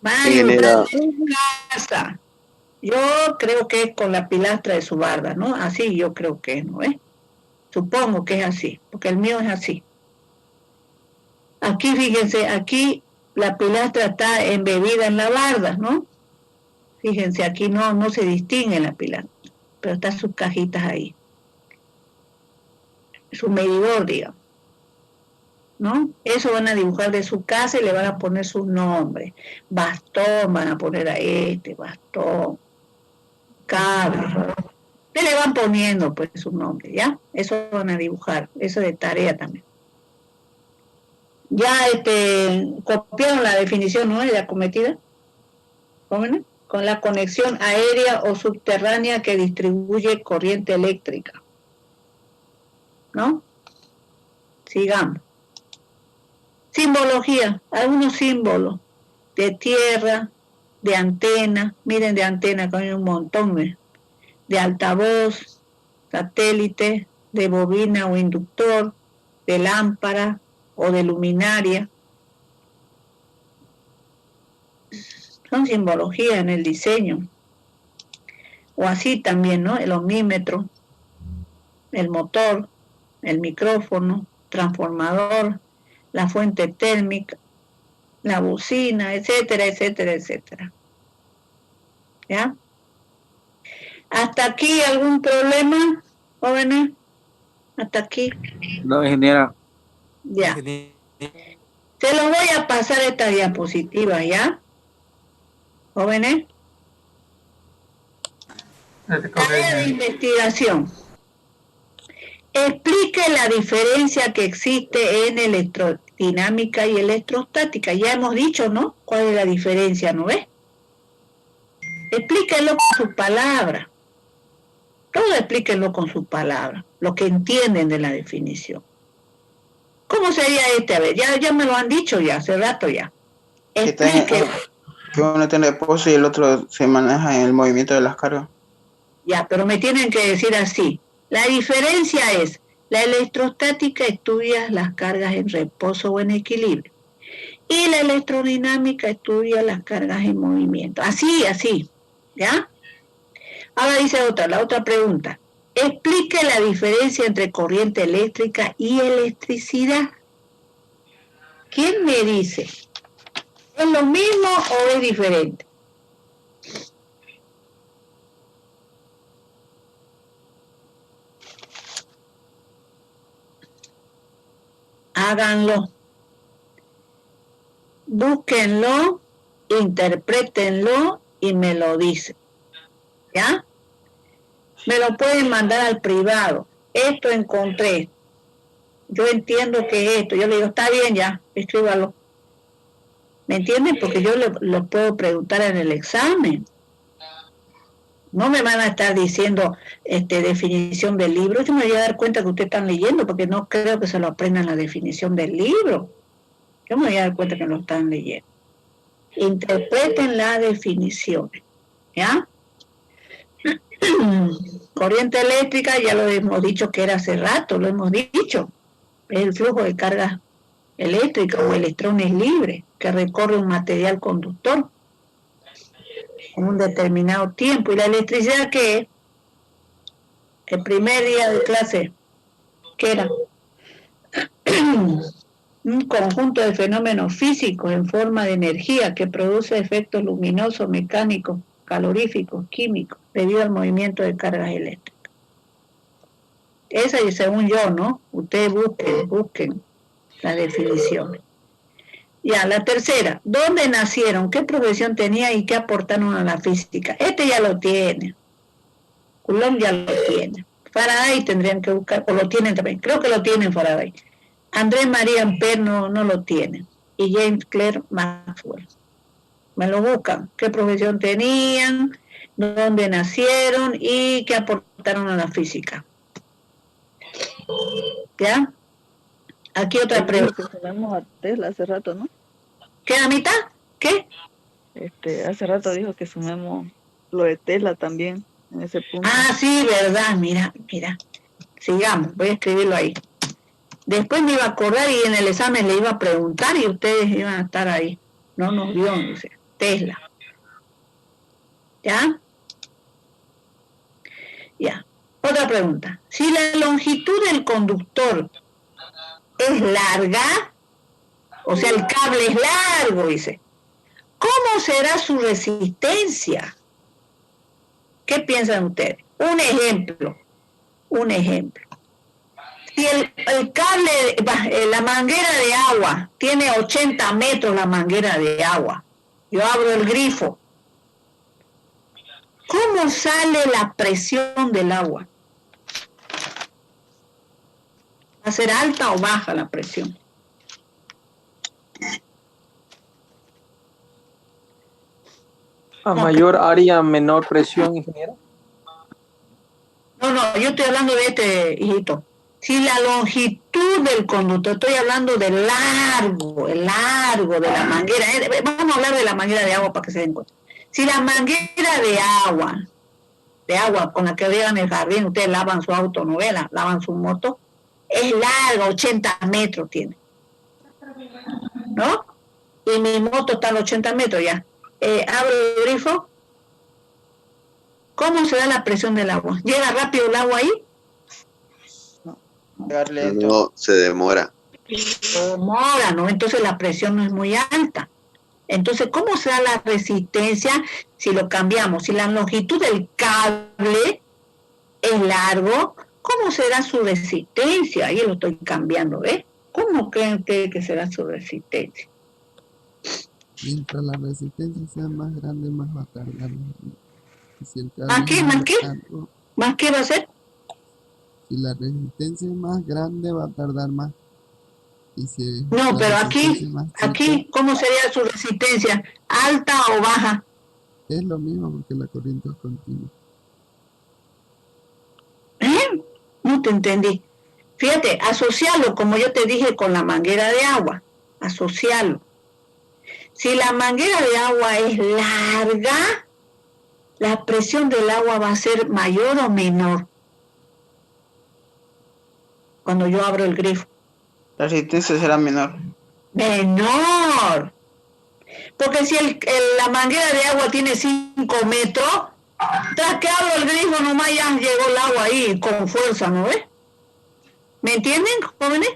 Speaker 1: Van a dibujar su casa. Yo creo que es con la pilastra de su barda, ¿no? Así yo creo que es, ¿no ves? Supongo que es así, porque el mío es así. Aquí, fíjense, aquí la pilastra está embebida en la barda, ¿no? Fíjense, aquí no se distingue la pilastra, pero están sus cajitas ahí. Su medidor, digamos. ¿No? Eso van a dibujar de su casa y le van a poner sus nombres. Bastón, van a poner a este, bastón, cable. Ustedes le van poniendo pues su nombre, ¿ya? Eso van a dibujar, eso de tarea también. Ya copiaron la definición, ¿no? De la acometida, jóvenes, con la conexión aérea o subterránea que distribuye corriente eléctrica. ¿No? Sigamos. Simbología, algunos símbolos de tierra, de antena, miren de antena que hay un montón, de altavoz, satélite, de bobina o inductor, de lámpara o de luminaria. Son simbologías en el diseño. O así también, ¿no? El ohmímetro, el motor, el micrófono, transformador, la fuente térmica, la bocina, etcétera, etcétera, etcétera. ¿Ya? ¿Hasta aquí algún problema, jóvenes? ¿Hasta aquí?
Speaker 6: No, ingeniera.
Speaker 1: Ya. Se los voy a pasar estas diapositivas, ¿ya? Jóvenes. Tarea de investigación. Explique la diferencia que existe en electrodinámica y electrostática. Ya hemos dicho, ¿no? ¿Cuál es la diferencia, no ves? Explíquenlo con sus palabras. Todo explíquenlo con sus palabras, lo que entienden de la definición. ¿Cómo sería este? A ver, ya me lo han dicho ya, hace rato ya. Explíquenlo.
Speaker 7: Que uno tiene reposo y el otro se maneja en el movimiento de las cargas.
Speaker 1: Ya, pero me tienen que decir así. La diferencia es, la electrostática estudia las cargas en reposo o en equilibrio. Y la electrodinámica estudia las cargas en movimiento. Así, ¿ya? Ahora dice la otra pregunta. Explique la diferencia entre corriente eléctrica y electricidad. ¿Quién me dice? ¿Es lo mismo o es diferente? Háganlo. Búsquenlo, interprétenlo y me lo dicen. ¿Ya? Me lo pueden mandar al privado. Esto encontré. Yo entiendo que es esto. Yo le digo, está bien ya, escríbalo. ¿Me entienden? Porque yo lo puedo preguntar en el examen. No me van a estar diciendo definición del libro. Yo me voy a dar cuenta que ustedes están leyendo, porque no creo que se lo aprendan la definición del libro. Yo me voy a dar cuenta que lo están leyendo. Interpreten las definiciones. ¿Ya? Corriente eléctrica, ya lo hemos dicho que era hace rato, lo hemos dicho. Es el flujo de carga eléctrica o electrones libres que recorre un material conductor en un determinado tiempo. ¿Y la electricidad qué es? El primer día de clase, ¿qué era? Un conjunto de fenómenos físicos en forma de energía que produce efectos luminosos, mecánicos, caloríficos, químicos, debido al movimiento de cargas eléctricas. Esa y según yo, ¿no? Ustedes busquen las definiciones. Ya, la tercera, ¿dónde nacieron? ¿Qué profesión tenía y qué aportaron a la física? Este ya lo tiene. Coulomb ya lo tiene. Faraday tendrían que buscar, o lo tienen también, creo que lo tienen Faraday. Andrés María Ampère no lo tiene. Y James Clerk Maxwell. Me lo buscan. ¿Qué profesión tenían? ¿Dónde nacieron? ¿Y qué aportaron a la física? ¿Ya? Aquí otra pregunta.
Speaker 2: Sumemos a Tesla hace rato, ¿no?
Speaker 1: ¿Qué a mitad? ¿Qué?
Speaker 2: Hace rato dijo que sumemos lo de Tesla también en ese punto.
Speaker 1: Ah, sí, verdad, mira. Sigamos, voy a escribirlo ahí. Después me iba a acordar y en el examen le iba a preguntar y ustedes iban a estar ahí. No nos dio, dice, Tesla. ¿Ya? Ya. Otra pregunta. Si la longitud del conductor es larga, o sea, el cable es largo, dice, ¿cómo será su resistencia? ¿Qué piensan ustedes? Un ejemplo. Si el cable, la manguera de agua, tiene 80 metros la manguera de agua, yo abro el grifo, ¿cómo sale la presión del agua? ¿Va a ser alta o baja la presión?
Speaker 5: A mayor área, menor presión, ingeniero.
Speaker 1: No, yo estoy hablando de este, hijito. Si la longitud del conductor, estoy hablando del largo, el largo de la manguera. Vamos a hablar de la manguera de agua para que se den cuenta. Si la manguera de agua con la que riegan el jardín, ustedes lavan su auto, novela, lavan su moto, es larga, 80 metros tiene, ¿no? Y mi moto está a 80 metros ya. Abro el grifo. ¿Cómo se da la presión del agua? ¿Llega rápido el agua ahí?
Speaker 3: No, se demora.
Speaker 1: Se demora, ¿no? Entonces la presión no es muy alta. Entonces, ¿cómo se da la resistencia si lo cambiamos? Si la longitud del cable es largo, ¿cómo será su resistencia? Ahí lo estoy cambiando, ¿ves? ¿Cómo creen que será su resistencia?
Speaker 8: Mientras la resistencia sea más grande, más va a tardar. Si el cable
Speaker 1: ¿Más qué?
Speaker 8: es
Speaker 1: ¿Más qué?
Speaker 8: largo,
Speaker 1: ¿Más qué va a ser?
Speaker 8: si la resistencia es más grande, va a tardar más. Y si
Speaker 1: No,
Speaker 8: la
Speaker 1: pero
Speaker 8: resistencia es
Speaker 1: aquí,
Speaker 8: más chica,
Speaker 1: aquí, ¿cómo sería su resistencia? ¿Alta o baja?
Speaker 8: es lo mismo porque la corriente es continua.
Speaker 1: No te entendí. Fíjate, asociarlo, como yo te dije, con la manguera de agua. Asociarlo. Si la manguera de agua es larga, la presión del agua va a ser mayor o menor cuando yo abro el grifo.
Speaker 7: La resistencia será menor.
Speaker 1: Menor. Porque si la manguera de agua tiene 5 metros, tras que abro el grifo nomás ya llegó el agua ahí con fuerza, ¿no ves? ¿Me entienden, jóvenes?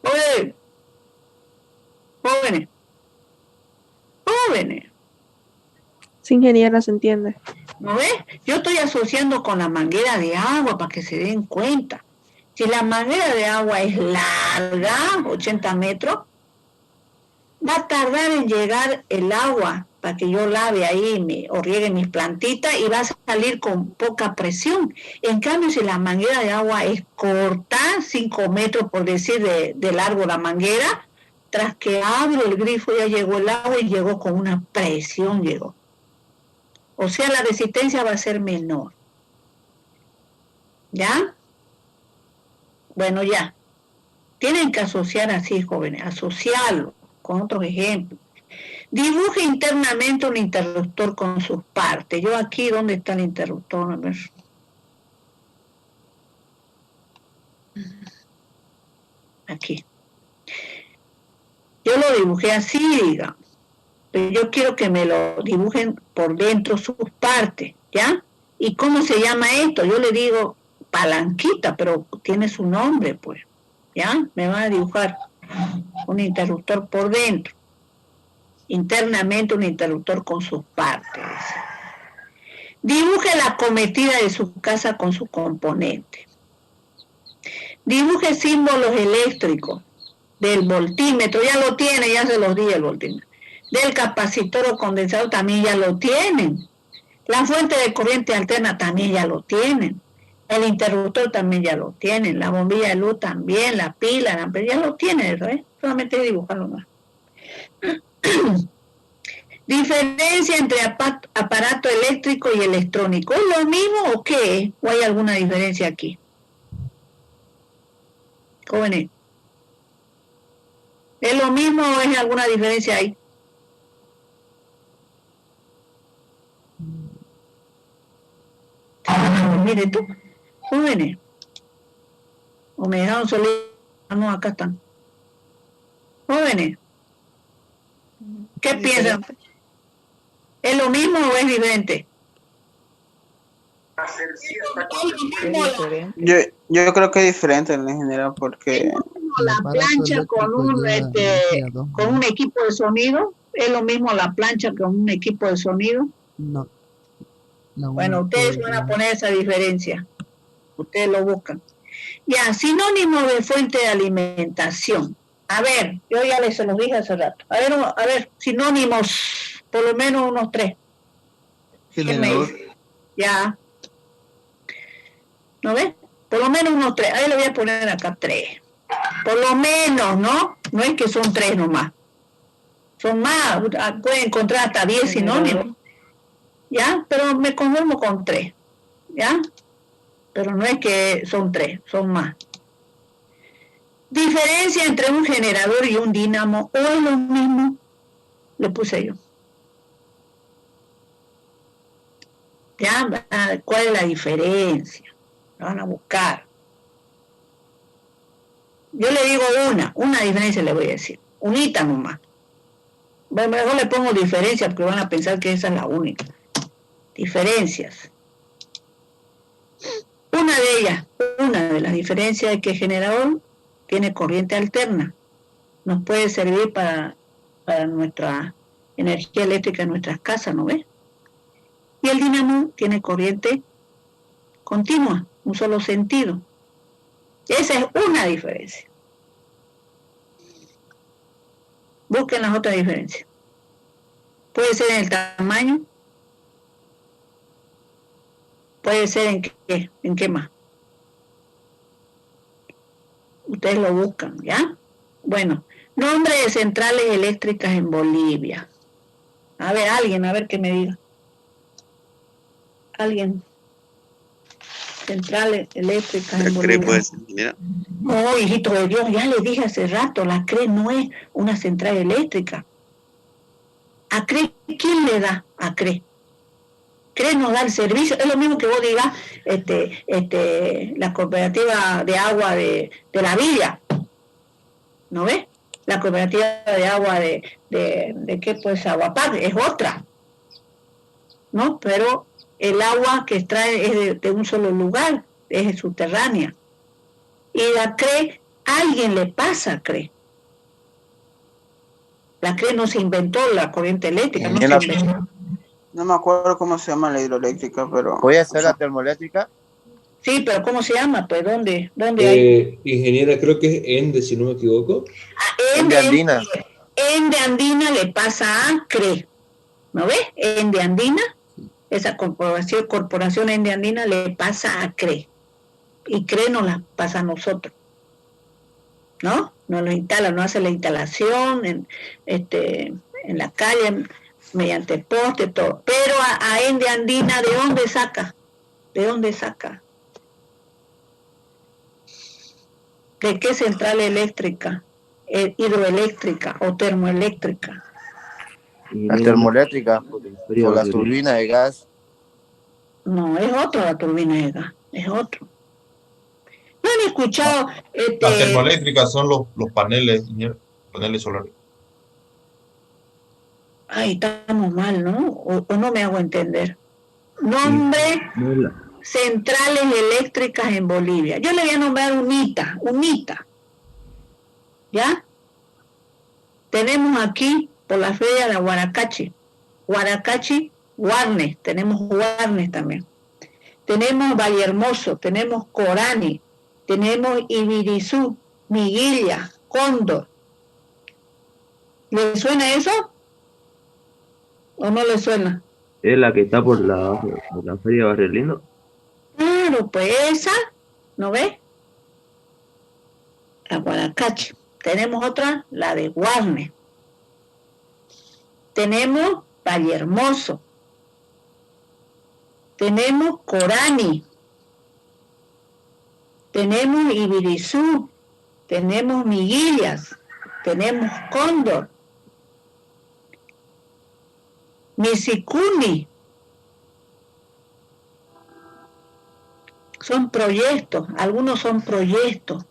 Speaker 1: Oye, jóvenes.
Speaker 9: Sí, ingeniera, se entiende.
Speaker 1: ¿No ves? Yo estoy asociando con la manguera de agua para que se den cuenta. Si la manguera de agua es larga, 80 metros, va a tardar en llegar el agua para que yo lave ahí o riegue mis plantitas y va a salir con poca presión. En cambio, si la manguera de agua es corta, 5 metros por decir de largo la manguera, tras que abro el grifo ya llegó el agua y llegó con una presión, llegó. O sea, la resistencia va a ser menor. ¿Ya? Bueno, ya. Tienen que asociar así, jóvenes, asociarlo con otros ejemplos. Dibuje internamente un interruptor con sus partes. Yo aquí, ¿dónde está el interruptor? A ver. Aquí. Yo lo dibujé así, digamos. Pero yo quiero que me lo dibujen por dentro sus partes, ¿ya? ¿Y cómo se llama esto? Yo le digo palanquita, pero tiene su nombre, pues. ¿Ya? Me van a dibujar un interruptor por dentro. Internamente un interruptor con sus partes. Dibuje la acometida de su casa con su componente. Dibuje símbolos eléctricos del voltímetro, ya lo tiene, ya se los di el voltímetro. Del capacitor o condensador también ya lo tienen. La fuente de corriente alterna también ya lo tienen. El interruptor también ya lo tienen. La bombilla de luz también, la pila, ya lo tienen, ¿eh? Solamente dibujarlo más. Diferencia entre aparato eléctrico y electrónico. ¿Es lo mismo o qué? ¿O hay alguna diferencia aquí? Jóvenes. ¿Es lo mismo o es alguna diferencia ahí? Mire tú, jóvenes. O me dejaron salir. No, acá están. Jóvenes. ¿Qué piensan? ¿Es lo mismo o es diferente?
Speaker 7: Yo creo que es diferente en general porque
Speaker 1: la plancha con un equipo de sonido. ¿Es lo mismo la plancha con un equipo de sonido?
Speaker 8: No.
Speaker 1: Bueno, ustedes van a poner esa diferencia. Ustedes lo buscan. Ya, sinónimo de fuente de alimentación. A ver, yo ya se los dije hace rato. A ver, sinónimos, por lo menos unos 3.
Speaker 7: Generador.
Speaker 1: Ya. ¿No ves? Por lo menos unos 3. Ahí le voy a poner acá 3. Por lo menos, ¿no? No es que son 3 nomás. Son más. Pueden encontrar hasta 10 sinónimos. ¿Ya? Pero me conformo con 3. ¿Ya? Pero no es que son 3, son más. Diferencia entre un generador y un dínamo, o es lo mismo, le puse yo. ¿Ya? ¿Cuál es la diferencia? La van a buscar. Yo le digo una diferencia le voy a decir. Unita nomás. Mejor le pongo diferencia porque van a pensar que esa es la única. Diferencias. Una de las diferencias es que el generador tiene corriente alterna. Nos puede servir para nuestra energía eléctrica en nuestras casas, ¿no ves? Y el dinamo tiene corriente continua, un solo sentido. Esa es una diferencia. Busquen las otras diferencias. Puede ser en el tamaño. Puede ser en qué más. Ustedes lo buscan, ¿ya? Bueno, nombre de centrales eléctricas en Bolivia. A ver, alguien, a ver qué me diga. Alguien. Centrales eléctricas en Bolivia.
Speaker 3: CRE puede ser, ingeniera.
Speaker 1: No, hijito de Dios, ya le dije hace rato, la CRE no es una central eléctrica. ¿A CRE quién le da a CRE? CRE nos da el servicio, es lo mismo que vos digas, la cooperativa de agua de la villa, ¿no ves? La cooperativa de agua de ¿qué? Pues Aguapac, es otra, ¿no? Pero el agua que extrae es de un solo lugar, es subterránea. Y la CRE, alguien le pasa a CRE. La CRE no se inventó la corriente eléctrica, no se inventó.
Speaker 7: No me acuerdo cómo se llama la hidroeléctrica, pero...
Speaker 10: ¿Puede ser la termoeléctrica?
Speaker 1: Sí, pero ¿cómo se llama? Pues, ¿dónde hay?
Speaker 11: Ingeniera, creo que es ENDE, si no me equivoco.
Speaker 10: ENDE Andina.
Speaker 1: ENDE Andina le pasa a CRE. ¿No ves? ENDE Andina, esa corporación ENDE Andina le pasa a CRE. Y CRE nos la pasa a nosotros. ¿No? Nos lo instala, nos hace la instalación en la calle, mediante poste, todo. Pero a ENDE Andina, ¿de dónde saca? ¿De dónde saca? ¿De qué central eléctrica? ¿Hidroeléctrica o termoeléctrica?
Speaker 10: La termoeléctrica, o la turbina de gas.
Speaker 1: No, es otro la turbina de gas, es otro. ¿No han escuchado?
Speaker 12: Las termoeléctricas son los paneles solares.
Speaker 1: Ay, estamos mal, ¿no? O no me hago entender. Nombre, centrales eléctricas en Bolivia. Yo le voy a nombrar UNITA. ¿Ya? Tenemos aquí, por la feria de Huaracachi, Guarnes, tenemos Guarnes también. Tenemos Vallehermoso, tenemos Corani, tenemos Ibirizú, Miguilla, Cóndor. ¿Le suena eso? ¿O no le suena?
Speaker 6: ¿Es la que está por la feria de Barrio Lindo?
Speaker 1: Claro, pues esa, ¿no ves? La Guaracachi. Tenemos otra, la de Guarne. Tenemos Vallehermoso. Tenemos Corani. Tenemos Ibirizú. Tenemos Miguillas. Tenemos Cóndor. Misicuni. Son proyectos, algunos son proyectos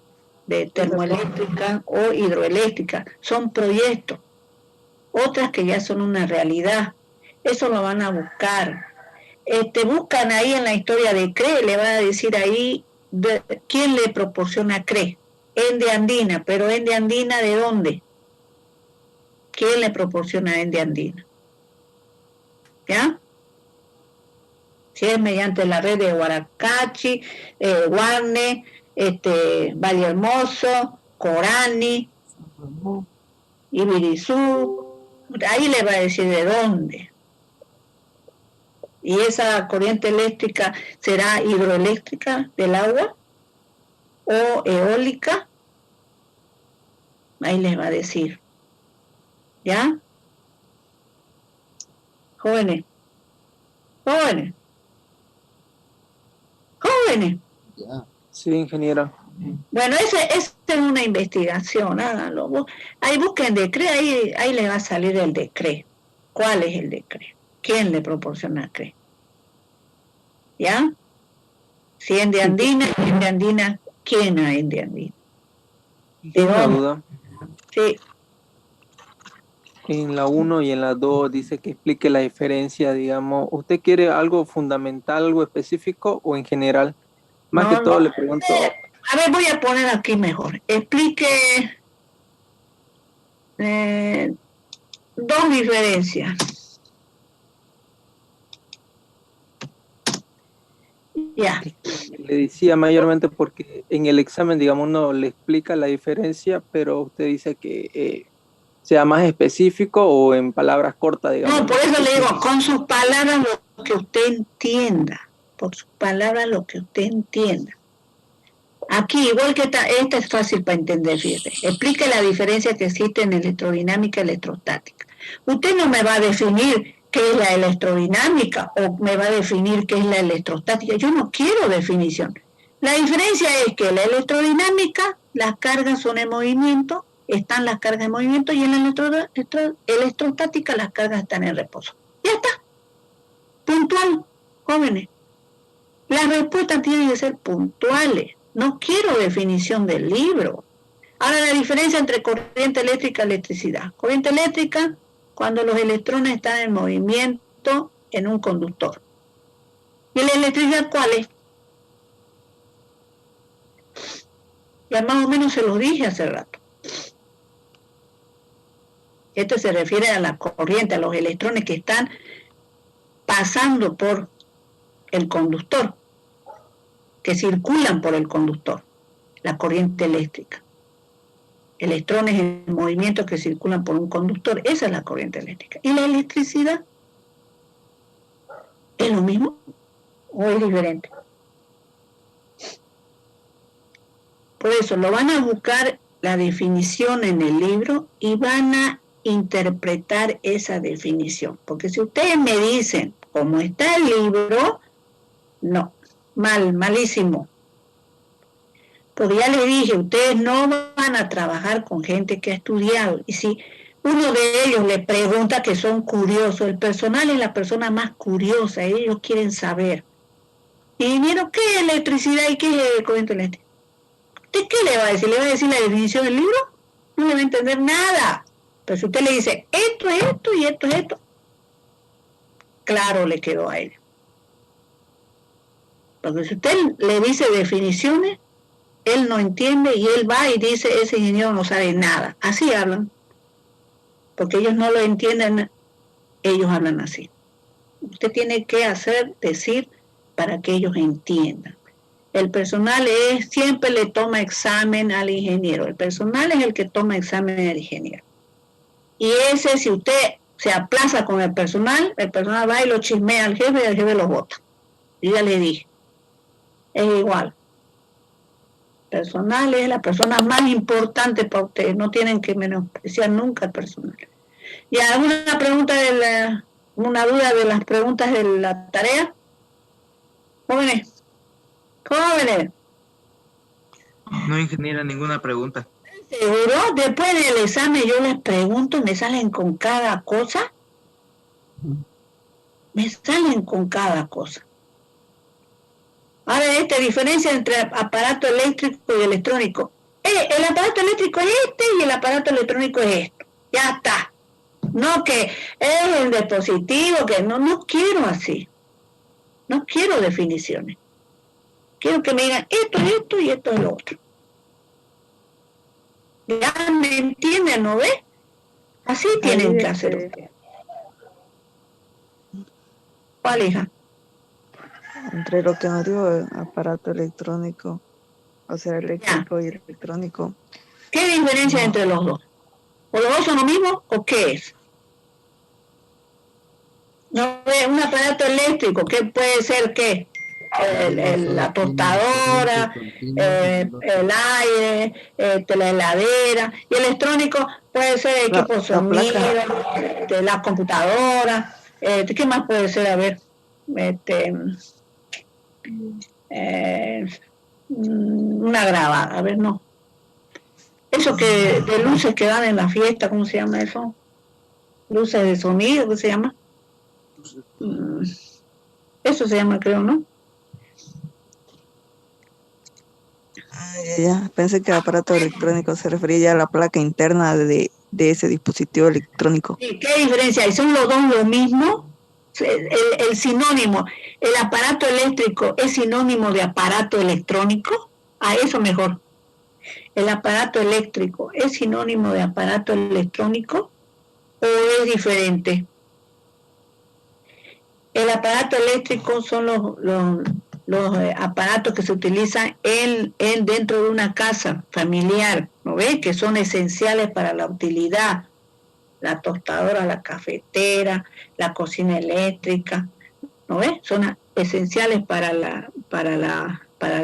Speaker 1: de termoeléctrica o hidroeléctrica, son proyectos. Otras que ya son una realidad. Eso lo van a buscar. Buscan ahí en la historia de CRE, le van a decir ahí quién le proporciona CRE. ENDE Andina, pero ENDE Andina ¿de dónde? ¿Quién le proporciona ENDE Andina? ¿Ya? Si es mediante la red de Huaracachi, Guarne, Vallehermoso, Corani, Ibirizú, ahí le va a decir de dónde. Y esa corriente eléctrica será hidroeléctrica del agua o eólica, ahí les va a decir. ¿Ya? Jóvenes.
Speaker 5: Sí, ingeniera.
Speaker 1: Bueno, esa es una investigación, háganlo. Ahí busquen DECRE, ahí les va a salir el DECRE. ¿Cuál es el DECRE? ¿Quién le proporciona CRE? ¿ya? Si es de andina, es de andina, ¿quién es de andina?
Speaker 5: Tengo una duda.
Speaker 1: Sí.
Speaker 5: En la 1 y en la 2 dice que explique la diferencia, digamos. ¿Usted quiere algo fundamental, algo específico o en general? Más que todo le pregunto.
Speaker 1: A ver, voy a poner aquí mejor. Explique dos diferencias. Ya.
Speaker 5: Le decía mayormente porque en el examen, digamos, uno le explica la diferencia, pero usted dice que sea más específico o en palabras cortas, digamos.
Speaker 1: No, por eso le digo, con sus palabras lo que usted entienda. Por sus palabras lo que usted entienda. Aquí, igual que esta es fácil para entender, fíjate. Explique la diferencia que existe en electrodinámica y electrostática. Usted no me va a definir qué es la electrodinámica o me va a definir qué es la electrostática. Yo no quiero definición. La diferencia es que la electrodinámica, las cargas son en movimiento, están las cargas en movimiento, y en la electrostática las cargas están en reposo. Ya está. Puntual, jóvenes. Las respuestas tienen que ser puntuales. No quiero definición del libro. Ahora, la diferencia entre corriente eléctrica y electricidad. Corriente eléctrica, cuando los electrones están en movimiento en un conductor. ¿Y la electricidad cuál es? Ya más o menos se lo dije hace rato. Esto se refiere a la corriente, a los electrones que están pasando por el conductor, que circulan por el conductor, la corriente eléctrica. Electrones en movimiento que circulan por un conductor, esa es la corriente eléctrica. ¿Y la electricidad? ¿Es lo mismo o es diferente? Por eso lo van a buscar la definición en el libro y van a interpretar esa definición. Porque si ustedes me dicen cómo está el libro, no, malísimo. Porque ya les dije, ustedes no van a trabajar con gente que ha estudiado. Y si uno de ellos le pregunta, que son curiosos, el personal es la persona más curiosa, ellos quieren saber. Y vinieron, ¿qué es electricidad y qué es corriente eléctrica? ¿Usted qué le va a decir? ¿Le va a decir la definición del libro? No le va a entender nada. Pero si usted le dice, esto es esto y esto es esto, claro le quedó a él. Porque si usted le dice definiciones, él no entiende y él va y dice, ese ingeniero no sabe nada. Así hablan. Porque ellos no lo entienden, ellos hablan así. Usted tiene que decir para que ellos entiendan. El personal siempre le toma examen al ingeniero. El personal es el que toma examen al ingeniero. Y ese, si usted se aplaza con el personal va y lo chismea al jefe y el jefe lo vota. Y ya le dije. Es igual. Personal es la persona más importante para ustedes. No tienen que menospreciar nunca al personal. ¿Y alguna pregunta una duda de las preguntas de la tarea? Jóvenes.
Speaker 4: No, ingeniera, ninguna pregunta.
Speaker 1: ¿Seguro? Después del examen yo les pregunto, me salen con cada cosa. Me salen con cada cosa. Ahora, esta diferencia entre aparato eléctrico y electrónico. El aparato eléctrico es este y el aparato electrónico es esto. Ya está. No que es el dispositivo, que no quiero así. No quiero definiciones. Quiero que me digan esto es esto y esto es lo otro. Ya me entienden, ¿no ves? Así tienen que hacer ustedes. ¿Cuál, hija?
Speaker 2: Entre lo que nos digo, aparato electrónico, o sea, eléctrico y electrónico.
Speaker 1: ¿Qué diferencia hay entre los dos? ¿O los dos son lo mismo o qué es? No, un aparato eléctrico, ¿qué puede ser qué? La tostadora, el aire, la heladera. Y electrónico puede ser equipo de sonido, la computadora. ¿Qué más puede ser? A ver, una grabada, a ver, no. Eso que de luces que dan en la fiesta, ¿cómo se llama eso? Luces de sonido, ¿qué se llama? Eso se llama, creo, ¿no?
Speaker 2: Ya, pensé que aparato electrónico se refería ya a la placa interna de ese dispositivo electrónico.
Speaker 1: Sí, ¿qué diferencia hay? ¿Son los dos lo mismo? El sinónimo, ¿el aparato eléctrico es sinónimo de aparato electrónico? A eso mejor. ¿El aparato eléctrico es sinónimo de aparato electrónico o es diferente? El aparato eléctrico son los aparatos que se utilizan dentro de una casa familiar, ¿no ves? Que son esenciales para la utilidad. La tostadora, la cafetera, la cocina eléctrica, ¿no ves? Son esenciales para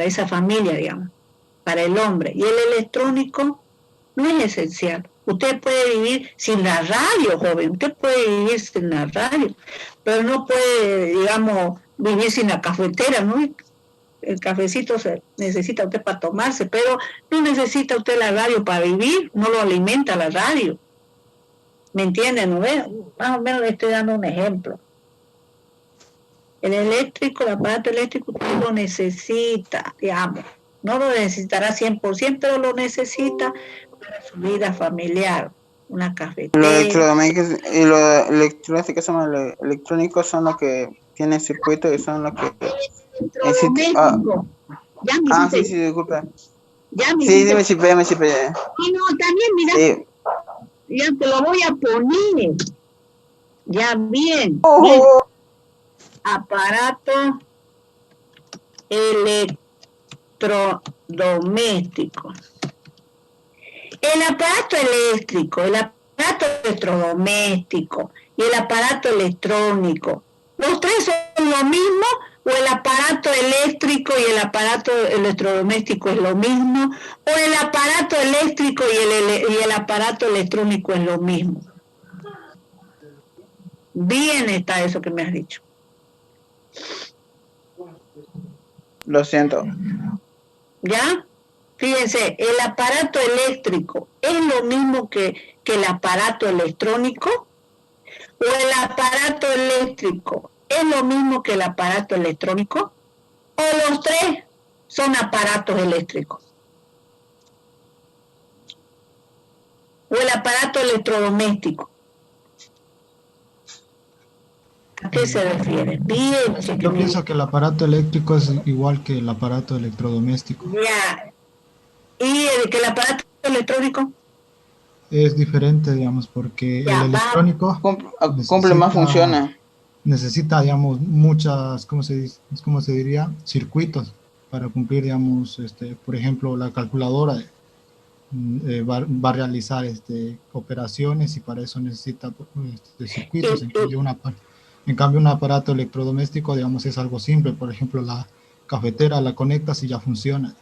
Speaker 1: esa familia, digamos, para el hombre. Y el electrónico no es esencial. Usted puede vivir sin la radio, joven, usted puede vivir sin la radio, pero no puede, digamos, vivir sin la cafetera, ¿no? El cafecito se necesita usted para tomarse, pero no necesita usted la radio para vivir, no lo alimenta la radio. ¿Me entienden? ¿No ves? Más o menos le estoy dando un ejemplo. El aparato eléctrico usted lo necesita, digamos. No lo necesitará 100%, pero lo necesita para su vida familiar. Una cafetera.
Speaker 7: Los electrodomésticos y los electrónicos son los que tienen circuitos y son los que necesitan. Sí, disculpa. Sí, me chipé.
Speaker 1: Y no, también, mira. Sí. Ya te lo voy a poner. Ya bien. Bien. Aparato electrodoméstico. El aparato eléctrico, el aparato electrodoméstico y el aparato electrónico, ¿los tres son lo mismo o el aparato eléctrico y el aparato electrodoméstico es lo mismo o el aparato eléctrico y el aparato electrónico es lo mismo? Bien está eso que me has dicho.
Speaker 7: Lo siento.
Speaker 1: ¿Ya? Fíjense, el aparato eléctrico es lo mismo que el aparato electrónico o el aparato eléctrico es lo mismo que el aparato electrónico o los tres son aparatos eléctricos o el aparato electrodoméstico. ¿A qué se refiere? Bien,
Speaker 13: yo pienso que el aparato eléctrico es igual que el aparato electrodoméstico.
Speaker 1: Ya. ¿Y que el aparato electrónico?
Speaker 13: Es diferente, digamos, porque el electrónico
Speaker 7: cumple más funciones.
Speaker 13: Necesita, digamos, muchas, ¿cómo se diría? Circuitos para cumplir, digamos, por ejemplo, la calculadora va a realizar operaciones y para eso necesita circuitos. En cambio, un aparato electrodoméstico, digamos, es algo simple. Por ejemplo, la cafetera la conectas y ya funciona.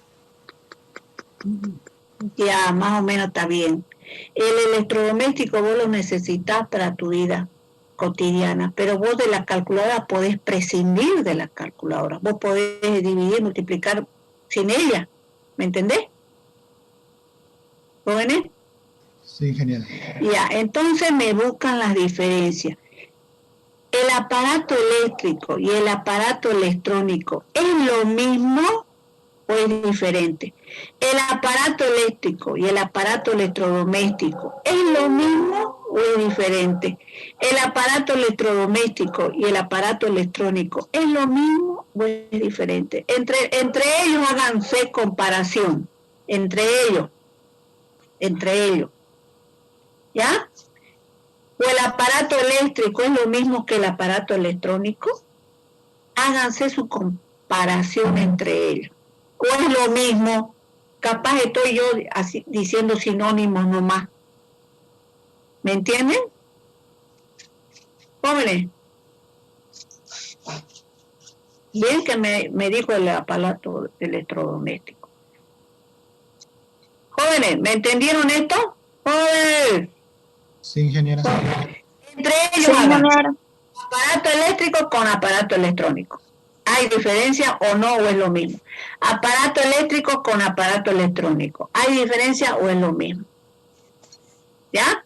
Speaker 1: Ya, más o menos está bien. El electrodoméstico vos lo necesitas para tu vida cotidiana, pero vos de la calculadora podés prescindir de la calculadora. Vos podés dividir, multiplicar sin ella. ¿Me entendés? ¿Jóvenes?
Speaker 13: Sí, genial.
Speaker 1: Ya, entonces me buscan las diferencias. ¿El aparato eléctrico y el aparato electrónico es lo mismo o es diferente? ¿El aparato eléctrico y el aparato electrodoméstico es lo mismo o es diferente? ¿El aparato electrodoméstico y el aparato electrónico es lo mismo o es diferente? Entre ellos háganse comparación. Entre ellos. ¿Ya? ¿O el aparato eléctrico es lo mismo que el aparato electrónico? Háganse su comparación entre ellos. ¿O es lo mismo? Capaz estoy yo así, diciendo sinónimos nomás. ¿Me entienden? Jóvenes. Bien que me dijo el aparato electrodoméstico. Jóvenes, ¿me entendieron esto? Jóvenes.
Speaker 13: Sí, ingeniera.
Speaker 1: Entre ellos, aparato eléctrico con aparato electrónico. ¿Hay diferencia o no, o es lo mismo? Aparato eléctrico con aparato electrónico. ¿Hay diferencia o es lo mismo? ¿Ya?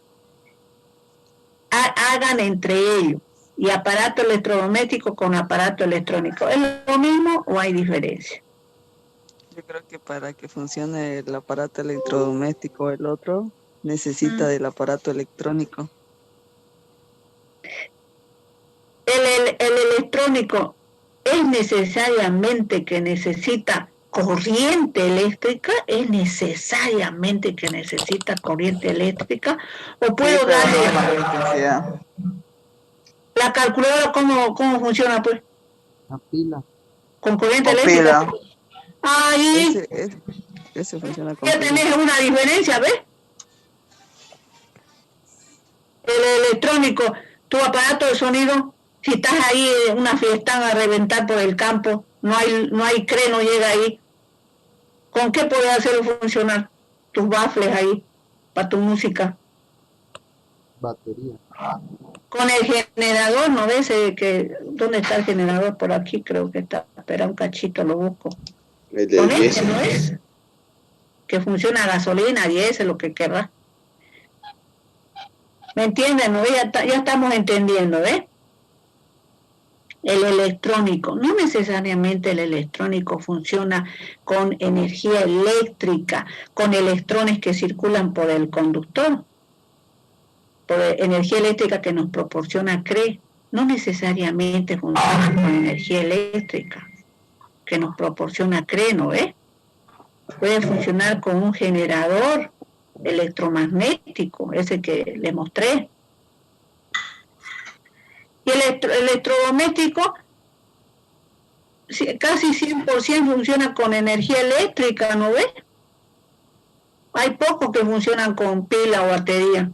Speaker 1: Hagan entre ellos. Y aparato electrodoméstico con aparato electrónico. ¿Es lo mismo o hay diferencia?
Speaker 2: Yo creo que para que funcione el aparato electrodoméstico, el otro necesita del aparato electrónico.
Speaker 1: El electrónico es necesariamente que necesita corriente eléctrica, es necesariamente que necesita corriente eléctrica, o puedo darle la calculadora. ¿Cómo funciona, pues?
Speaker 8: La pila.
Speaker 1: Con corriente eléctrica. Ahí
Speaker 2: ese funciona con
Speaker 1: ya tenés una diferencia, ¿ves? El electrónico, tu aparato de sonido, si estás ahí en una fiesta a reventar por el campo, no hay CRE, no llega ahí, ¿con qué puedes hacerlo funcionar? Tus baffles ahí, para tu música.
Speaker 8: Batería.
Speaker 1: Con el generador, ¿no ves? ¿Dónde está el generador? Por aquí creo que está. Espera un cachito, lo busco. Con este, ¿no es? Que funciona a gasolina, diésel, lo que querrás. ¿Me entienden? ¿No? Ya estamos entendiendo, ¿ves? El electrónico, no necesariamente el electrónico funciona con energía eléctrica, con electrones que circulan por el conductor, por energía eléctrica que nos proporciona CRE. No necesariamente funciona con energía eléctrica que nos proporciona CRE, ¿no ves? Puede funcionar con un generador electromagnético, ese que le mostré. Y el electrodoméstico casi 100% funciona con energía eléctrica, ¿no ves? Hay pocos que funcionan con pila o batería.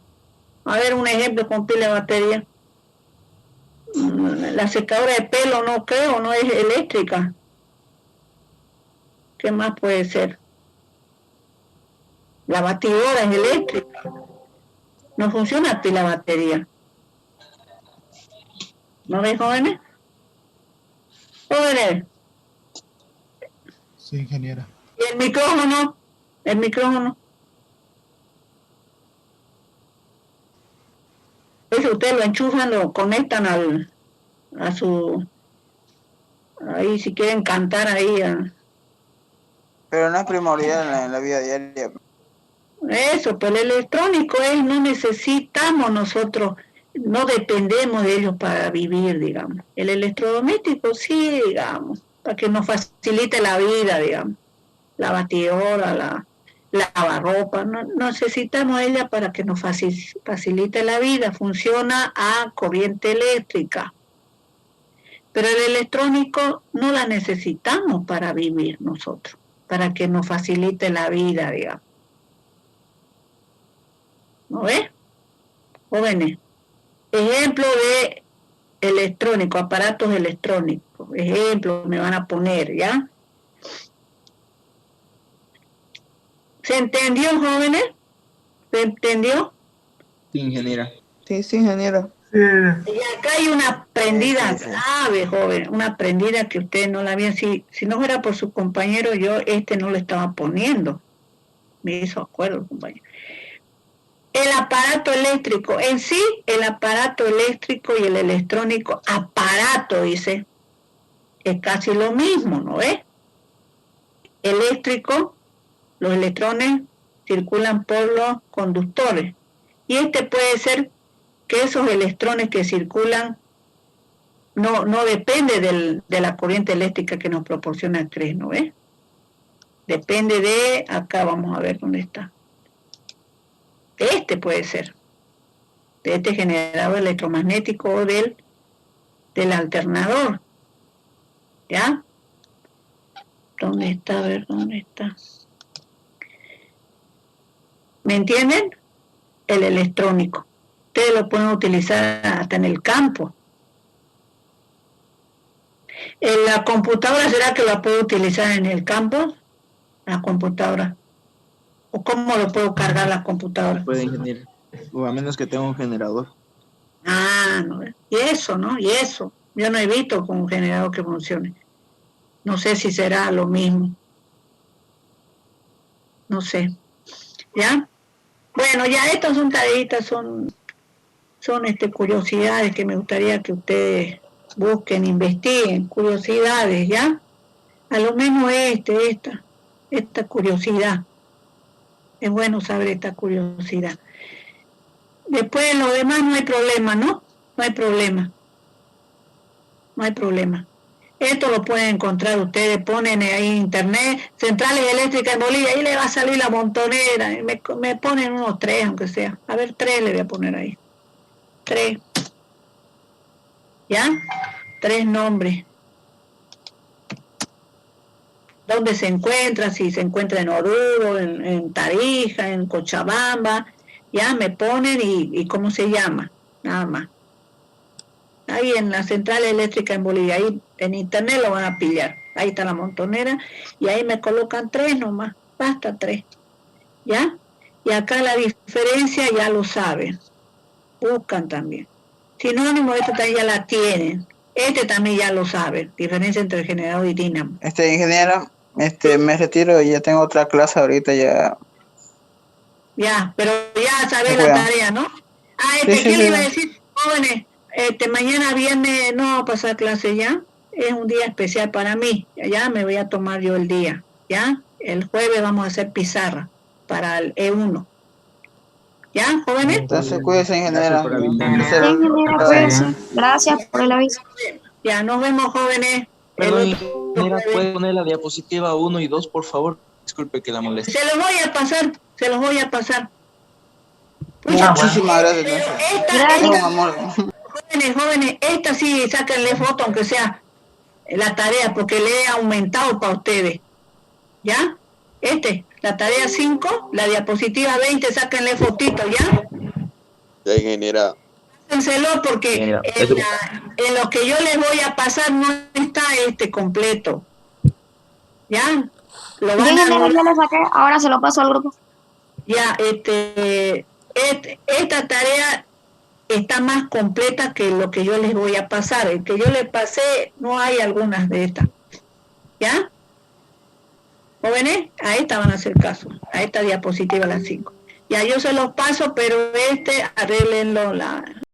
Speaker 1: A ver, un ejemplo con pila o batería. La secadora de pelo no creo, no es eléctrica. ¿Qué más puede ser? La batidora es eléctrica. No funciona pila o batería. ¿No ves, jóvenes? Jóvenes.
Speaker 13: Sí, ingeniera.
Speaker 1: ¿Y el micrófono? El micrófono. Eso ustedes lo enchufan, lo conectan a su... Ahí si quieren cantar ahí.
Speaker 7: Pero no es primordial en la vida diaria.
Speaker 1: Eso, pero el electrónico no necesitamos nosotros, no dependemos de ellos para vivir, digamos. El electrodoméstico sí, digamos, para que nos facilite la vida, digamos. La batidora, la lavarropa, no necesitamos ella para que nos facilite la vida. Funciona a corriente eléctrica. Pero el electrónico no la necesitamos para vivir nosotros, para que nos facilite la vida, digamos. ¿No ves? Jóvenes. Ejemplo de electrónico, aparatos electrónicos. Ejemplo, me van a poner, ¿ya? ¿Se entendió, jóvenes? ¿Se entendió?
Speaker 4: Sí, ingeniera.
Speaker 2: Sí, ingeniera.
Speaker 1: Y acá hay una prendida clave, joven, una prendida que ustedes no la habían, si no fuera por su compañero, yo no le estaba poniendo. Me hizo acuerdo, compañero. El aparato eléctrico, en sí, el aparato eléctrico y el electrónico, aparato, dice, es casi lo mismo, ¿no ves? Eléctrico, los electrones circulan por los conductores. Y puede ser que esos electrones que circulan no depende de la corriente eléctrica que nos proporciona el CRE, ¿no ves? Depende de, acá vamos a ver dónde está. Puede ser, de este generador electromagnético o del alternador, ¿ya? ¿Dónde está? A ver, ¿dónde está? ¿Me entienden? El electrónico. Ustedes lo pueden utilizar hasta en el campo. ¿En la computadora será que la puedo utilizar en el campo? La computadora. ¿O cómo lo puedo cargar la computadora?
Speaker 4: Puede, ingeniero. O a menos que tenga un generador.
Speaker 1: No. Y eso, ¿no? Y eso. Yo no he visto con un generador que funcione. No sé si será lo mismo. No sé. ¿Ya? Bueno, ya estas son tareitas, son curiosidades que me gustaría que ustedes busquen, investiguen, curiosidades, ¿ya? A lo menos esta. esta curiosidad. Es bueno saber esta curiosidad. Después lo demás no hay problema, ¿no? No hay problema. No hay problema. Esto lo pueden encontrar ustedes, ponen ahí en internet, centrales eléctricas en Bolivia, ahí le va a salir la montonera. Me ponen unos 3, aunque sea. A ver, 3 le voy a poner ahí. 3. ¿Ya? 3 nombres. ¿Dónde se encuentra? Si se encuentra en Oruro, en Tarija, en Cochabamba. Ya me ponen y cómo se llama. Nada más. Ahí en la central eléctrica en Bolivia, ahí en internet lo van a pillar. Ahí está la montonera y ahí me colocan 3 nomás, basta 3. ¿Ya? Y acá la diferencia ya lo saben. Buscan también. Sinónimo, esta también ya la tienen. Este también ya lo saben. Diferencia entre generador y dínamo.
Speaker 7: Ingeniera, me retiro, ya tengo otra clase ahorita ya.
Speaker 1: Ya, pero ya sabes la tarea, ¿no? ¿Qué le iba a decir? Jóvenes, mañana viernes no va a pasar clase ya. Es un día especial para mí. Ya me voy a tomar yo el día. ¿Ya? El jueves vamos a hacer pizarra para el E1. ¿Ya, jóvenes?
Speaker 7: Entonces, cuídense, ingeniera.
Speaker 14: Gracias por el aviso.
Speaker 1: Ya, nos vemos, jóvenes.
Speaker 4: Perdón, ingeniera, ¿puede poner la diapositiva 1 y 2, por favor? Disculpe que la moleste.
Speaker 1: Se los voy a pasar.
Speaker 7: Muchísimas gracias.
Speaker 1: Jóvenes, esta sí, sáquenle foto, aunque sea la tarea, porque le he aumentado para ustedes. ¿Ya? La tarea 5, la diapositiva 20, sáquenle fotito, ¿ya?
Speaker 3: Ya, ingeniera.
Speaker 1: Pássenselo porque en lo que yo les voy a pasar no está completo. ¿Ya? Lo van
Speaker 14: yo lo saqué, ahora se lo paso al grupo.
Speaker 1: Ya, esta tarea está más completa que lo que yo les voy a pasar. El que yo les pasé, no hay algunas de estas. ¿Ya? Jóvenes, a esta van a hacer caso. A esta diapositiva, las 5. Ya yo se los paso, pero arréglenlo